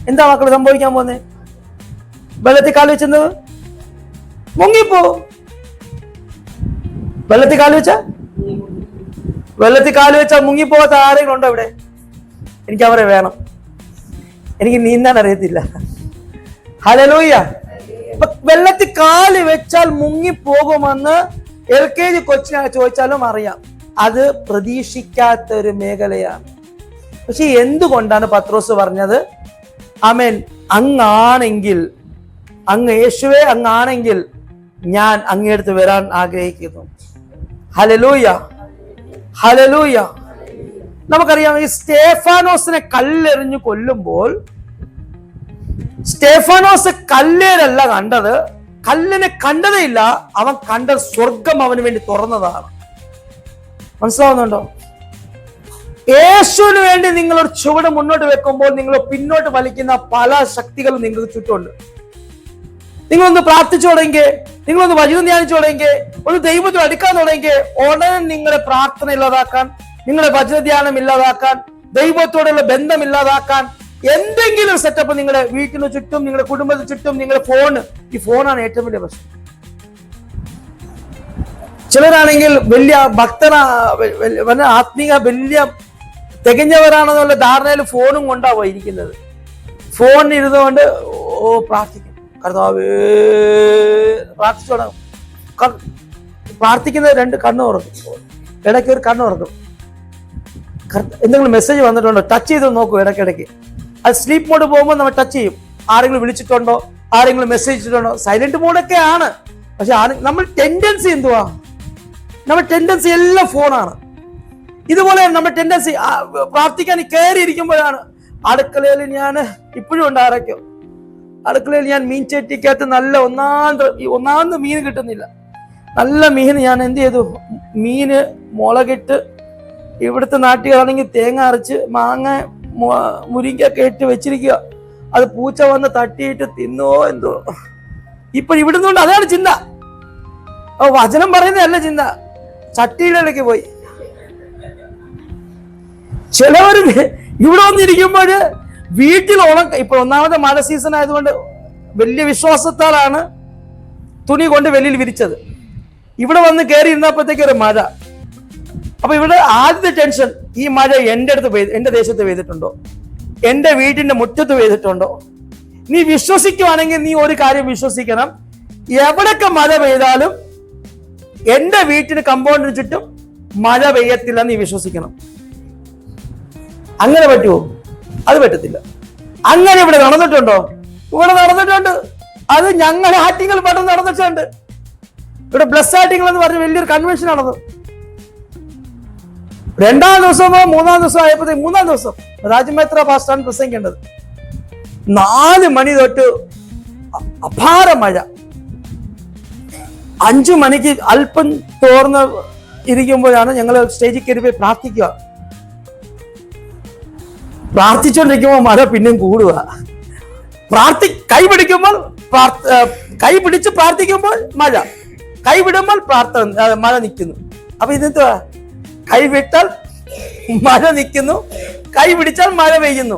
എന്താ മക്കൾ സംഭവിക്കാൻ പോകുന്നത്? വെള്ളത്തിൽ കാല് വെച്ചത് മുങ്ങിപ്പോ. വെള്ളത്തിൽ കാല് വെച്ചാൽ മുങ്ങിപ്പോകാത്ത ആരെങ്കിലും ഉണ്ടോ ഇവിടെ? എനിക്ക് അവരെ വേണം. എനിക്ക് നീന്താൻ അറിയത്തില്ല. ഹല്ലേലൂയ. വെള്ളത്തിൽ കാല് വെച്ചാൽ മുങ്ങിപ്പോകുമെന്ന് LKG കൊച്ചിനെ ചോദിച്ചാലും അറിയാം. അത് പ്രതീക്ഷിക്കാത്ത ഒരു മേഖലയാണ്. പക്ഷെ എന്തുകൊണ്ടാണ് പത്രോസ് പറഞ്ഞത്? ആമേൻ, അങ്ങാണെങ്കിൽ, അങ്ങ് യേശുവേ അങ്ങാണെങ്കിൽ ഞാൻ അങ്ങേടുത്ത് വരാൻ ആഗ്രഹിക്കുന്നു. ഹല്ലേലൂയ. ഹല്ലേലൂയ. നമുക്കറിയാം, ഈ സ്തേഫാനോസിനെ കല്ലെറിഞ്ഞു കൊല്ലുമ്പോൾ സ്തേഫാനോസ് കല്ലേരല്ല കണ്ടത്, കല്ലിനെ കണ്ടതേ ഇല്ല. അവൻ കണ്ട സ്വർഗം അവന് വേണ്ടി തുറന്നതാണ്. മനസ്സിലാവുന്നുണ്ടോ? യേശുവിന് വേണ്ടി നിങ്ങൾ ഒരു ചുവട് മുന്നോട്ട് വെക്കുമ്പോൾ നിങ്ങൾ പിന്നോട്ട് വലിക്കുന്ന പല ശക്തികളും നിങ്ങൾക്ക് ചുറ്റുമുണ്ട്. നിങ്ങളൊന്ന് പ്രാർത്ഥിച്ചു തുടങ്ങിയെങ്കിൽ, നിങ്ങളൊന്ന് വചനം ധ്യാനിച്ചു തുടങ്ങിയെങ്കിൽ, ഒന്ന് ദൈവത്തിൽ അടുക്കാൻ തുടങ്ങിയെങ്കിൽ ഉടനെ നിങ്ങളുടെ പ്രാർത്ഥന ഇല്ലാതാക്കാൻ, നിങ്ങളുടെ വചനധ്യാനം ഇല്ലാതാക്കാൻ, ദൈവത്തോടുള്ള ബന്ധം ഇല്ലാതാക്കാൻ എന്തെങ്കിലും സെറ്റപ്പ് നിങ്ങളുടെ വീട്ടിന് ചുറ്റും, നിങ്ങളുടെ കുടുംബത്തിന് ചുറ്റും, നിങ്ങളുടെ ഈ ഫോണാണ് ഏറ്റവും വലിയ പ്രശ്നം. ചിലരാണെങ്കിൽ വലിയ ആത്മീയ വലിയ തികഞ്ഞവരാണെന്നുള്ള ധാരണയിൽ ഫോണും കൊണ്ടാവും ഇരിക്കുന്നത്. ഫോണിൽ ഇരുന്നുകൊണ്ട് പ്രാർത്ഥിക്കും, കർത്താവേ പ്രാർത്ഥിച്ചു തുടങ്ങും. പ്രാർത്ഥിക്കുന്നത് 2 കണ്ണ് തുറക്കും, ഇടയ്ക്ക് ഒരു കണ്ണ് തുറക്കും. എന്തെങ്കിലും മെസ്സേജ് വന്നിട്ടുണ്ടോ ടച്ച് ചെയ്ത് നോക്കും ഇടയ്ക്കിടയ്ക്ക്. അത് സ്ലീപ്പ് മോഡ് പോകുമ്പോൾ നമ്മൾ ടച്ച് ചെയ്യും. ആരെങ്കിലും വിളിച്ചിട്ടുണ്ടോ, ആരെങ്കിലും മെസ്സേജ് ഇട്ടിട്ടുണ്ടോ. സൈലന്റ് മോഡൊക്കെ ആണ്. പക്ഷെ നമ്മൾ ടെൻഡൻസി എന്തുവാ? നമ്മുടെ ടെൻഡൻസി എല്ലാം ഫോണാണ്. ഇതുപോലെയാണ് നമ്മുടെ ടെൻഡൻസി. പ്രാർത്ഥിക്കാൻ കയറി ഇരിക്കുമ്പോഴാണ് അടുക്കളയിൽ ഞാൻ ഇപ്പോഴും ഉണ്ട് ആരൊക്കെയോ അടുക്കളയിൽ ഞാൻ മീൻ ചട്ടിക്കകത്ത് നല്ല ഒന്നാമത് മീൻ കിട്ടുന്നില്ല. നല്ല മീൻ ഞാൻ എന്ത് ചെയ്തു? മീന് മുളകിട്ട്, ഇവിടുത്തെ നാട്ടുകാരാണെങ്കിൽ തേങ്ങ അരച്ച് മാങ്ങ മുരിങ്ങയൊക്കെ ഇട്ട് വെച്ചിരിക്കുക. അത് പൂച്ച വന്ന് തട്ടിയിട്ട് തിന്നോ എന്തോ. ഇപ്പൊ ഇവിടുന്നുണ്ട്. അതാണ് ചിന്ത. വചനം പറയുന്നതല്ല ചിന്ത. ചട്ടിയുടെ ഇടയ്ക്ക് പോയി. ചിലവർ ഇവിടെ വന്നിരിക്കുമ്പോൾ വീട്ടിൽ ഇപ്പൊ ഒന്നാമത്തെ മഴ സീസൺ ആയതുകൊണ്ട് വലിയ വിശ്വാസത്താലാണ് തുണി കൊണ്ട് വെളിയിൽ വിരിച്ചത്. ഇവിടെ വന്ന് കയറി ഇരുന്നപ്പോഴത്തേക്ക് ഒരു മഴ. അപ്പൊ ഇവിടെ ആദ്യത്തെ ടെൻഷൻ, ഈ മഴ എന്റെ ദേശത്ത് പെയ്തിട്ടുണ്ടോ, എന്റെ വീട്ടിന്റെ മുറ്റത്ത് പെയ്തിട്ടുണ്ടോ? നീ വിശ്വസിക്കുവാണെങ്കിൽ നീ ഒരു കാര്യം വിശ്വസിക്കണം, എവിടൊക്കെ മഴ പെയ്താലും എന്റെ വീട്ടിന് കമ്പൗണ്ടിന് ചുറ്റും മഴ പെയ്യത്തില്ല നീ വിശ്വസിക്കണം. അങ്ങനെ പറ്റുമോ? അത് പറ്റത്തില്ല. അങ്ങനെ ഇവിടെ നടന്നിട്ടുണ്ടോ? ഇവിടെ നടന്നിട്ടുണ്ട്. അത് ഞങ്ങൾ ആറ്റിങ്ങൾ പെട്ടെന്ന് നടന്നിട്ടുണ്ട്. ഇവിടെ ബ്ലസ് ആറ്റിങ്ങൾ എന്ന് പറഞ്ഞ വലിയൊരു കൺവെൻഷൻ നടന്നു. 2-ാം ദിവസമോ 3-ാം ദിവസം ആയപ്പോഴത്തേക്ക്, 3-ാം ദിവസം രാജമേത്ര പാസ്റ്ററാണ് പ്രസംഗിക്കേണ്ടത്. 4 മണി തൊട്ട് അപാര മഴ. 5 മണിക്ക് അല്പം തോർന്ന് ഇരിക്കുമ്പോഴാണ് ഞങ്ങൾ സ്റ്റേജിൽ കയറി പോയി പ്രാർത്ഥിക്കുക. പ്രാർത്ഥിച്ചുകൊണ്ടിരിക്കുമ്പോൾ മഴ പിന്നെയും കൂടുക. കൈ പിടിച്ച് പ്രാർത്ഥിക്കുമ്പോൾ മഴ, കൈ വിടുമ്പോൾ മഴ നിൽക്കുന്നു. അപ്പൊ ഇതെന്തുവാ? കൈ വിട്ടാൽ മഴ നിൽക്കുന്നു, കൈ പിടിച്ചാൽ മഴ പെയ്യുന്നു.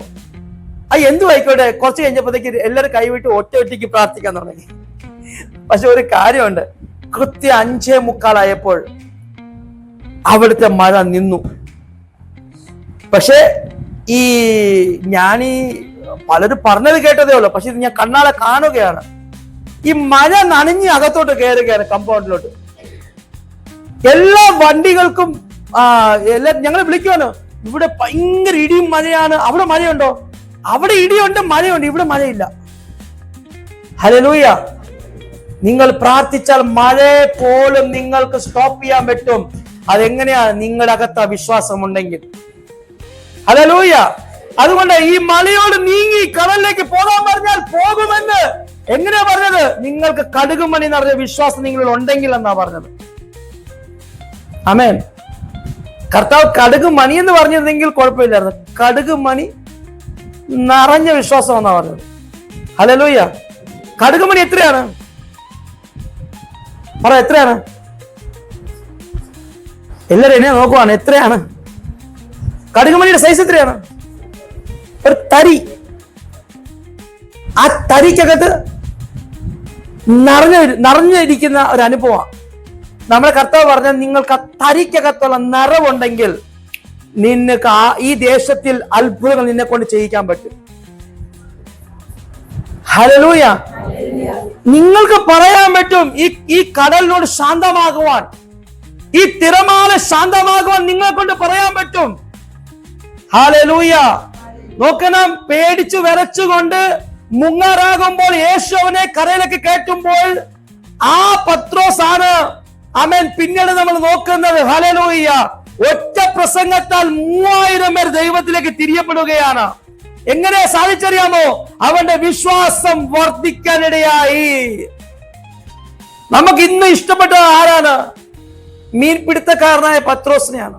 എന്തു ആയിക്കോട്ടെ. കുറച്ച് കഴിഞ്ഞപ്പോഴത്തേക്ക് എല്ലാവരും കൈവിട്ട് ഒറ്റയ്ക്ക് പ്രാർത്ഥിക്കാൻ തുടങ്ങി. പക്ഷെ ഒരു കാര്യമുണ്ട്, കൃത്യം 5:45 അവിടുത്തെ മഴ നിന്നു. പക്ഷെ ഞാനീ പലരും പറഞ്ഞത് കേട്ടതേ ഉള്ളൂ, പക്ഷെ ഇത് ഞാൻ കണ്ണാലെ കാണുകയാണ്. ഈ മഴ നനഞ്ഞ് അകത്തോട്ട് കയറുകയാണ് കമ്പൗണ്ടിലോട്ട്. എല്ലാ വണ്ടികൾക്കും ഞങ്ങൾ വിളിക്കുവാനോ, ഇവിടെ ഭയങ്കര ഇടിയും മഴയാണ്. അവിടെ മഴയുണ്ടോ? അവിടെ ഇടിയുണ്ട്, മഴയുണ്ട്, ഇവിടെ മഴയില്ല. ഹല്ലേലൂയ. നിങ്ങൾ പ്രാർത്ഥിച്ചാൽ മഴ പോലും നിങ്ങൾക്ക് സ്റ്റോപ്പ് ചെയ്യാൻ പറ്റും. അതെങ്ങനെയാ? നിങ്ങളുടെ അകത്ത് വിശ്വാസം ഉണ്ടെങ്കിൽ. ഹല്ലേലൂയ. അതുകൊണ്ട് ഈ മലയോട് നീങ്ങി കടലിലേക്ക് പോകാൻ പറഞ്ഞാൽ പോകുമെന്ന് എങ്ങനെയാ പറഞ്ഞത്? നിങ്ങൾക്ക് കടുകുമണി എന്ന് പറഞ്ഞ വിശ്വാസം നിങ്ങളിൽ ഉണ്ടെങ്കിൽ എന്നാ പറഞ്ഞത്. ആമേൻ. കർത്താവ് കടുകുമണി എന്ന് പറഞ്ഞിരുന്നെങ്കിൽ കുഴപ്പമില്ലായിരുന്നു. കടുകുമണി നിറഞ്ഞ വിശ്വാസം എന്നാ പറഞ്ഞത്. ഹല്ലേലൂയ. കടുകുമണി എത്രയാണ്? പറ, എത്രയാണ്? എല്ലാരും എന്നെ നോക്കുവാണ്. എത്രയാണ് കടുകുമണിയുടെ സൈസ്? എത്രയാണ്? ഒരു തരി. ആ തരിക്കകത്ത് നിറഞ്ഞിരിക്കുന്ന ഒരു അനുഭവമാണ്. നമ്മുടെ കർത്താവ് പറഞ്ഞ നിങ്ങൾക്ക് ആ തരിക്കകത്തുള്ള നിറവുണ്ടെങ്കിൽ നിനക്ക് ഈ ദേശത്തിൽ അത്ഭുതങ്ങൾ നിന്നെ കൊണ്ട് ചെയ്യിക്കാൻ പറ്റും. ഹല്ലേലൂയ. നിങ്ങൾക്ക് പറയാൻ പറ്റും ഈ കടലിനോട് ശാന്തമാകുവാൻ, ഈ തിരമാല ശാന്തമാകുവാൻ നിങ്ങളെ കൊണ്ട് പറയാൻ പറ്റും. ഹല്ലേലൂയ. നോക്കണം, പേടിച്ചു വിറച്ചുകൊണ്ട് മുങ്ങാറാകുമ്പോൾ യേശു അവനെ കരയിലേക്ക് കയറ്റുമ്പോൾ ആ പത്രോസ് ആണ് ആമേൻ പിന്നീട് നമ്മൾ നോക്കുന്നത്. ഹല്ലേലൂയ. ഒറ്റ പ്രസംഗത്താൽ 3000 പേർ ദൈവത്തിലേക്ക് തിരിയപ്പെടുകയാണ്. എങ്ങനെ സാധിച്ചറിയാമോ? അവന്റെ വിശ്വാസം വർദ്ധിക്കാനിടയായി. നമുക്ക് ഇന്ന് ഇഷ്ടപ്പെട്ട ആരാണ്? മീൻപിടുത്തക്കാരനായ പത്രോസിനെയാണ്.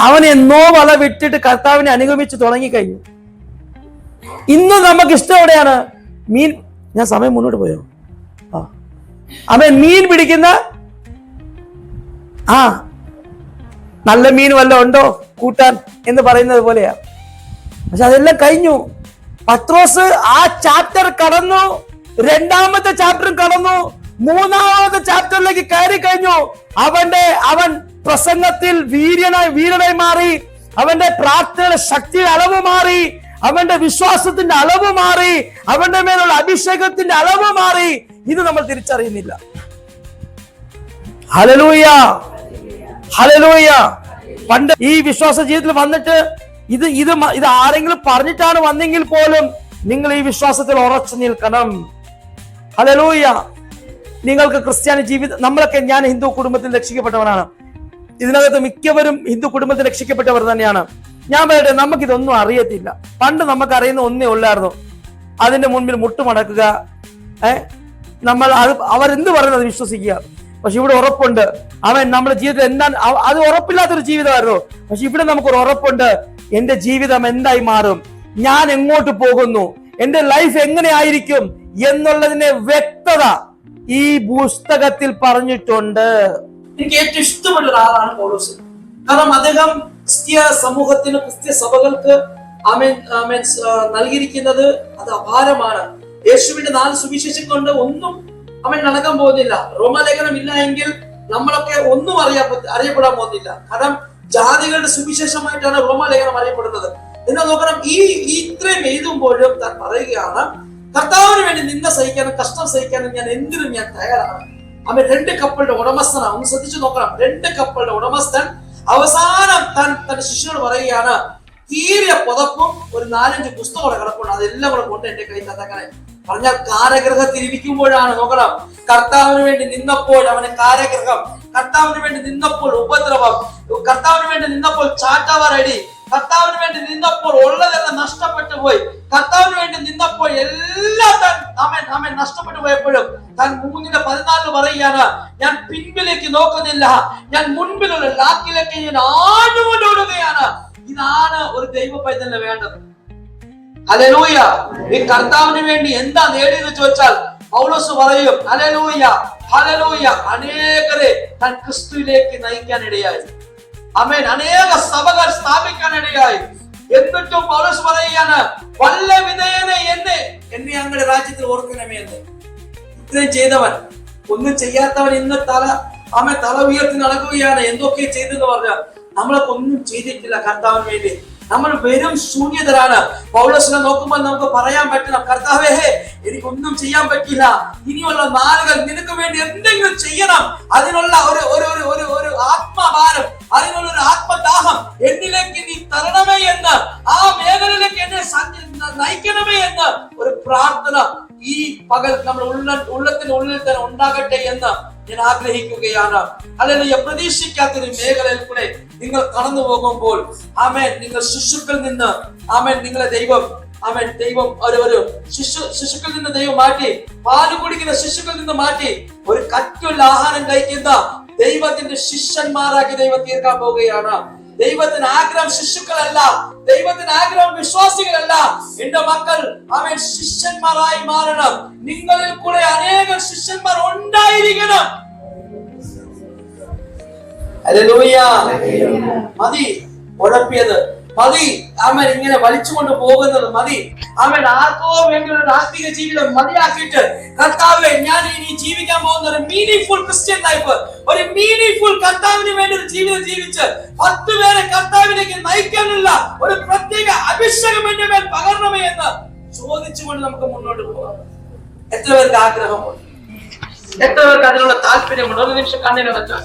അവൻ എന്നോ വല വിട്ടിട്ട് കർത്താവിനെ അനുഗമിച്ചു തുടങ്ങിക്കഴിഞ്ഞു. ഇന്ന് നമുക്ക് ഇഷ്ടം എവിടെയാണ്? ഞാൻ സമയം മുന്നോട്ട് പോയോ? അവൻ മീൻ പിടിക്കുന്ന നല്ല മീൻ വല്ലതും ഉണ്ടോ കൂട്ടാൻ എന്ന് പറയുന്നത് പോലെയാ. പക്ഷെ അതെല്ലാം കഴിഞ്ഞു. പത്രോസ് ആ ചാപ്റ്റർ കടന്നു, 2ാമത്തെ ചാപ്റ്ററും കടന്നു, 3ാമത്തെ ചാപ്റ്ററിലേക്ക് കയറി കഴിഞ്ഞു. അവൻ പ്രസംഗത്തിൽ വീരനായി മാറി. അവന്റെ പ്രാർത്ഥനയുടെ ശക്തിയുടെ അളവ് മാറി. അവന്റെ വിശ്വാസത്തിന്റെ അളവ് മാറി. അവന്റെ മേലുള്ള അഭിഷേകത്തിന്റെ അളവ് മാറി. ഇത് നമ്മൾ തിരിച്ചറിയുന്നില്ല. ഹല്ലേലൂയ. ഹല്ലേലൂയ. പണ്ട് ഈ വിശ്വാസ ജീവിതത്തിൽ വന്നിട്ട് ഇത് ആരെങ്കിലും പറഞ്ഞിട്ടാണ് വന്നെങ്കിൽ പോലും നിങ്ങൾ ഈ വിശ്വാസത്തിൽ ഉറച്ചു നിൽക്കണം. ഹല്ലേലൂയ. നിങ്ങൾക്ക് ക്രിസ്ത്യാനി ജീവിതം, ഞാൻ ഹിന്ദു കുടുംബത്തിൽ രക്ഷിക്കപ്പെട്ടവനാണ്. ഇതിനകത്ത് മിക്കവരും ഹിന്ദു കുടുംബത്തിൽ രക്ഷിക്കപ്പെട്ടവർ തന്നെയാണ്. ഞാൻ പറയട്ടെ, നമുക്കിതൊന്നും അറിയത്തില്ല. പണ്ട് നമുക്ക് അറിയുന്ന ഒന്നേ ഉള്ളായിരുന്നു, അതിന്റെ മുൻപിൽ മുട്ടുമടക്കുക. അവരെന്ത് പറയുന്നത് വിശ്വസിക്കുക. പക്ഷെ ഇവിടെ ഉറപ്പുണ്ട്, അവൻ നമ്മുടെ ജീവിതത്തിൽ എന്താണ്, അത് ഉറപ്പില്ലാത്തൊരു ജീവിതമായിരുന്നു. പക്ഷെ ഇവിടെ നമുക്കൊരു ഉറപ്പുണ്ട്, എന്റെ ജീവിതം എന്തായി മാറും, ഞാൻ എങ്ങോട്ട് പോകുന്നു, എന്റെ ലൈഫ് എങ്ങനെയായിരിക്കും എന്നുള്ളതിന്റെ വ്യക്തത ഈ പുസ്തകത്തിൽ പറഞ്ഞിട്ടുണ്ട്. എനിക്ക് ഏറ്റവും ഇഷ്ടമുള്ള ഒരാളാണ് പൗലോസ്. കാരണം അദ്ദേഹം ക്രിസ്ത്യ സമൂഹത്തിന്, ക്രിസ്ത്യ സഭകൾക്ക് നൽകിയിരിക്കുന്നത് അത് അപാരമാണ്. യേശുവിന്റെ 4 സുവിശേഷം കൊണ്ട് ഒന്നും നടക്കാൻ പോകുന്നില്ല. റോമാലേഖനം ഇല്ല എങ്കിൽ നമ്മളൊക്കെ ഒന്നും അറിയപ്പെടാൻ പോകുന്നില്ല. കാരണം ജാതികളുടെ സുവിശേഷമായിട്ടാണ് റോമാലേഖനം അറിയപ്പെടുന്നത്. എന്നാൽ നോക്കണം, ഈ ഇത്രയും എഴുതുമ്പോഴും താൻ പറയുകയാണ്, കർത്താവിന് വേണ്ടി നിന്ന സഹിക്കാനും കഷ്ടം സഹിക്കാനും ഞാൻ എന്തിനും തയ്യാറാണ്. അവൻ 2 കപ്പലുടെ ഉടമസ്ഥനാണ്. ഒന്ന് ശ്രദ്ധിച്ചു നോക്കണം, 2 കപ്പലുടെ ഉടമസ്ഥൻ അവസാനം തന്റെ ശിഷ്യനോട് പറയുകയാണ്, കീറിയ പുതപ്പും ഒരു 4-5 പുസ്തകങ്ങളെ കിടപ്പുണ്ട്, അതെല്ലാം കൂടെ കൊണ്ട് എന്റെ കൈ തന്നേക്കണേ. പറഞ്ഞാൽ കാരാഗൃഹത്തിൽ ഇരിക്കുമ്പോഴാണ് നോക്കണം, കർത്താവിന് വേണ്ടി നിന്നപ്പോൾ അവന് കാരാഗൃഹം, കർത്താവിന് വേണ്ടി നിന്നപ്പോൾ ഉപദ്രവം, കർത്താവിന് വേണ്ടി നിന്നപ്പോൾ ചാട്ടവാറടി, കർത്താവിന് വേണ്ടി നിന്നപ്പോൾ ഉള്ളതെല്ലാം നഷ്ടപ്പെട്ടു പോയി, കർത്താവിന് വേണ്ടി നിന്നപ്പോൾ എല്ലാം അവൻ നഷ്ടപ്പെട്ടു പോയപ്പോഴും താൻ 3:14 പറയുകയാണ്, ഞാൻ പിൻപിലേക്ക് നോക്കുന്നില്ല, ഞാൻ മുൻപിലുള്ള ലാക്കിലേക്ക് ഞാൻ ആഞ്ഞുകൊണ്ടോടുകയാണ്. ഇതാണ് ഒരു ദൈവ പൈതലിന് വേണ്ടത്. ഹല്ലേലൂയ. ഈ കർത്താവിന് വേണ്ടി എന്താ നേടിയെന്ന് ചോദിച്ചാൽ പൗലോസ് പറയും, ഹല്ലേലൂയ ഹല്ലേലൂയ, അനേകരെ താൻ ക്രിസ്തുവിലേക്ക് നയിക്കാനിടയായി. ആമേൻ. അനേക സഭകൾ സ്ഥാപിക്കാനിടയായി. എന്നിട്ടും പൗലോസ് പറയുകയാണ്, വല്ല വിധേയനെ എന്നെ അങ്ങയുടെ രാജ്യത്തിൽ ഓർക്കണമേ എന്ന്. ഇത്രയും ചെയ്തവൻ, ഒന്നും ചെയ്യാത്തവൻ ഇന്ന് തല ഉയർത്തി നടക്കുകയാണ്. എന്തൊക്കെ ചെയ്തെന്ന് പറഞ്ഞാൽ നമ്മളൊക്കെ ഒന്നും ചെയ്തിട്ടില്ല കർത്താവിന് വേണ്ടി. നമ്മൾ വെറും ശൂന്യതരാണ്. പൗലോസിനെ നോക്കുമ്പോൾ നമുക്ക് പറയാൻ പറ്റണം, കർത്താവേ എനിക്കൊന്നും ചെയ്യാൻ പറ്റില്ല, ഇനിയുള്ള നാളുകൾ നിനക്ക് വേണ്ടി എന്തെങ്കിലും ചെയ്യണം. അതിനുള്ള ഒരു ആത്മഭാരം, അതിനുള്ള ഒരു ആത്മദാഹം എന്നിലേക്ക് നീ തരണമേ എന്ന്, ആ മേഖലയിലേക്ക് എന്നെ നയിക്കണമേ എന്ന് ഒരു പ്രാർത്ഥന ഈ പകൽ നമ്മുടെ ഉള്ളത്തിനുള്ളിൽ തന്നെ ഉണ്ടാകട്ടെ എന്ന് ഞാൻ ആഗ്രഹിക്കുകയാണ്. അല്ലെങ്കിൽ പ്രതീക്ഷിക്കാത്തൊരു മേഖലയിൽ കൂടെ നിങ്ങൾ കടന്നു പോകുമ്പോൾ ആമേൻ, നിങ്ങൾ ശിശുക്കളിൽ നിന്ന് ആമേൻ നിങ്ങളെ ദൈവം ഒരു ശിശുക്കളിൽ നിന്ന് ദൈവം മാറ്റി, പാല് കുടിക്കുന്ന ശിശുക്കളിൽ നിന്ന് മാറ്റി ഒരു കറ്റുള്ള ആഹാരം കഴിക്കുന്ന ദൈവത്തിന്റെ ശിഷ്യന്മാരാക്കി ദൈവം തീർക്കാൻ പോവുകയാണ്. ദൈവത്തിന് ആഗ്രഹം ശിശുക്കളല്ല, ദൈവത്തിന് ആഗ്രഹം വിശ്വാസികളല്ല. എന്റെ മക്കൾ അവൻ ശിഷ്യന്മാരായി മാറണം. നിങ്ങളിൽ കൂടെ അനേകം ശിഷ്യന്മാർ ഉണ്ടായിരിക്കണം. ഹല്ലേലൂയ. മതി ഉഴപ്പിയത്, മതി അവൻ ഇങ്ങനെ വലിച്ചുകൊണ്ട് പോകുന്നത്, മതി അവൻ ആർക്കോ വേണ്ടിയുള്ള ആത്മീയ ജീവിതം മതിയാക്കിയിട്ട് കർത്താവേ ഞാൻ ഇനി ജീവിക്കാൻ പോകുന്ന ഒരു മീനിങ്ഫുൾ ക്രിസ്ത്യൻ ലൈഫ്, ഒരു മീനിങ്ഫുൾ കർത്താവിന് വേണ്ടി ഒരു ജീവിതം ജീവിച്ച് 10 പേരെ കർത്താവിലേക്ക് നയിക്കാനുള്ള ഒരു പ്രത്യേക അഭിഷേകം എന്റെ മേൽ പകരണമേ എന്ന് ചോദിച്ചുകൊണ്ട് നമുക്ക് മുന്നോട്ട് പോകാം. എത്ര പേർക്ക് ആഗ്രഹമുണ്ട്? എത്ര പേർക്ക് അതിനുള്ള താല്പര്യമുണ്ട്? ഒരു നിമിഷം കണ്ണിനെ വെച്ചാൽ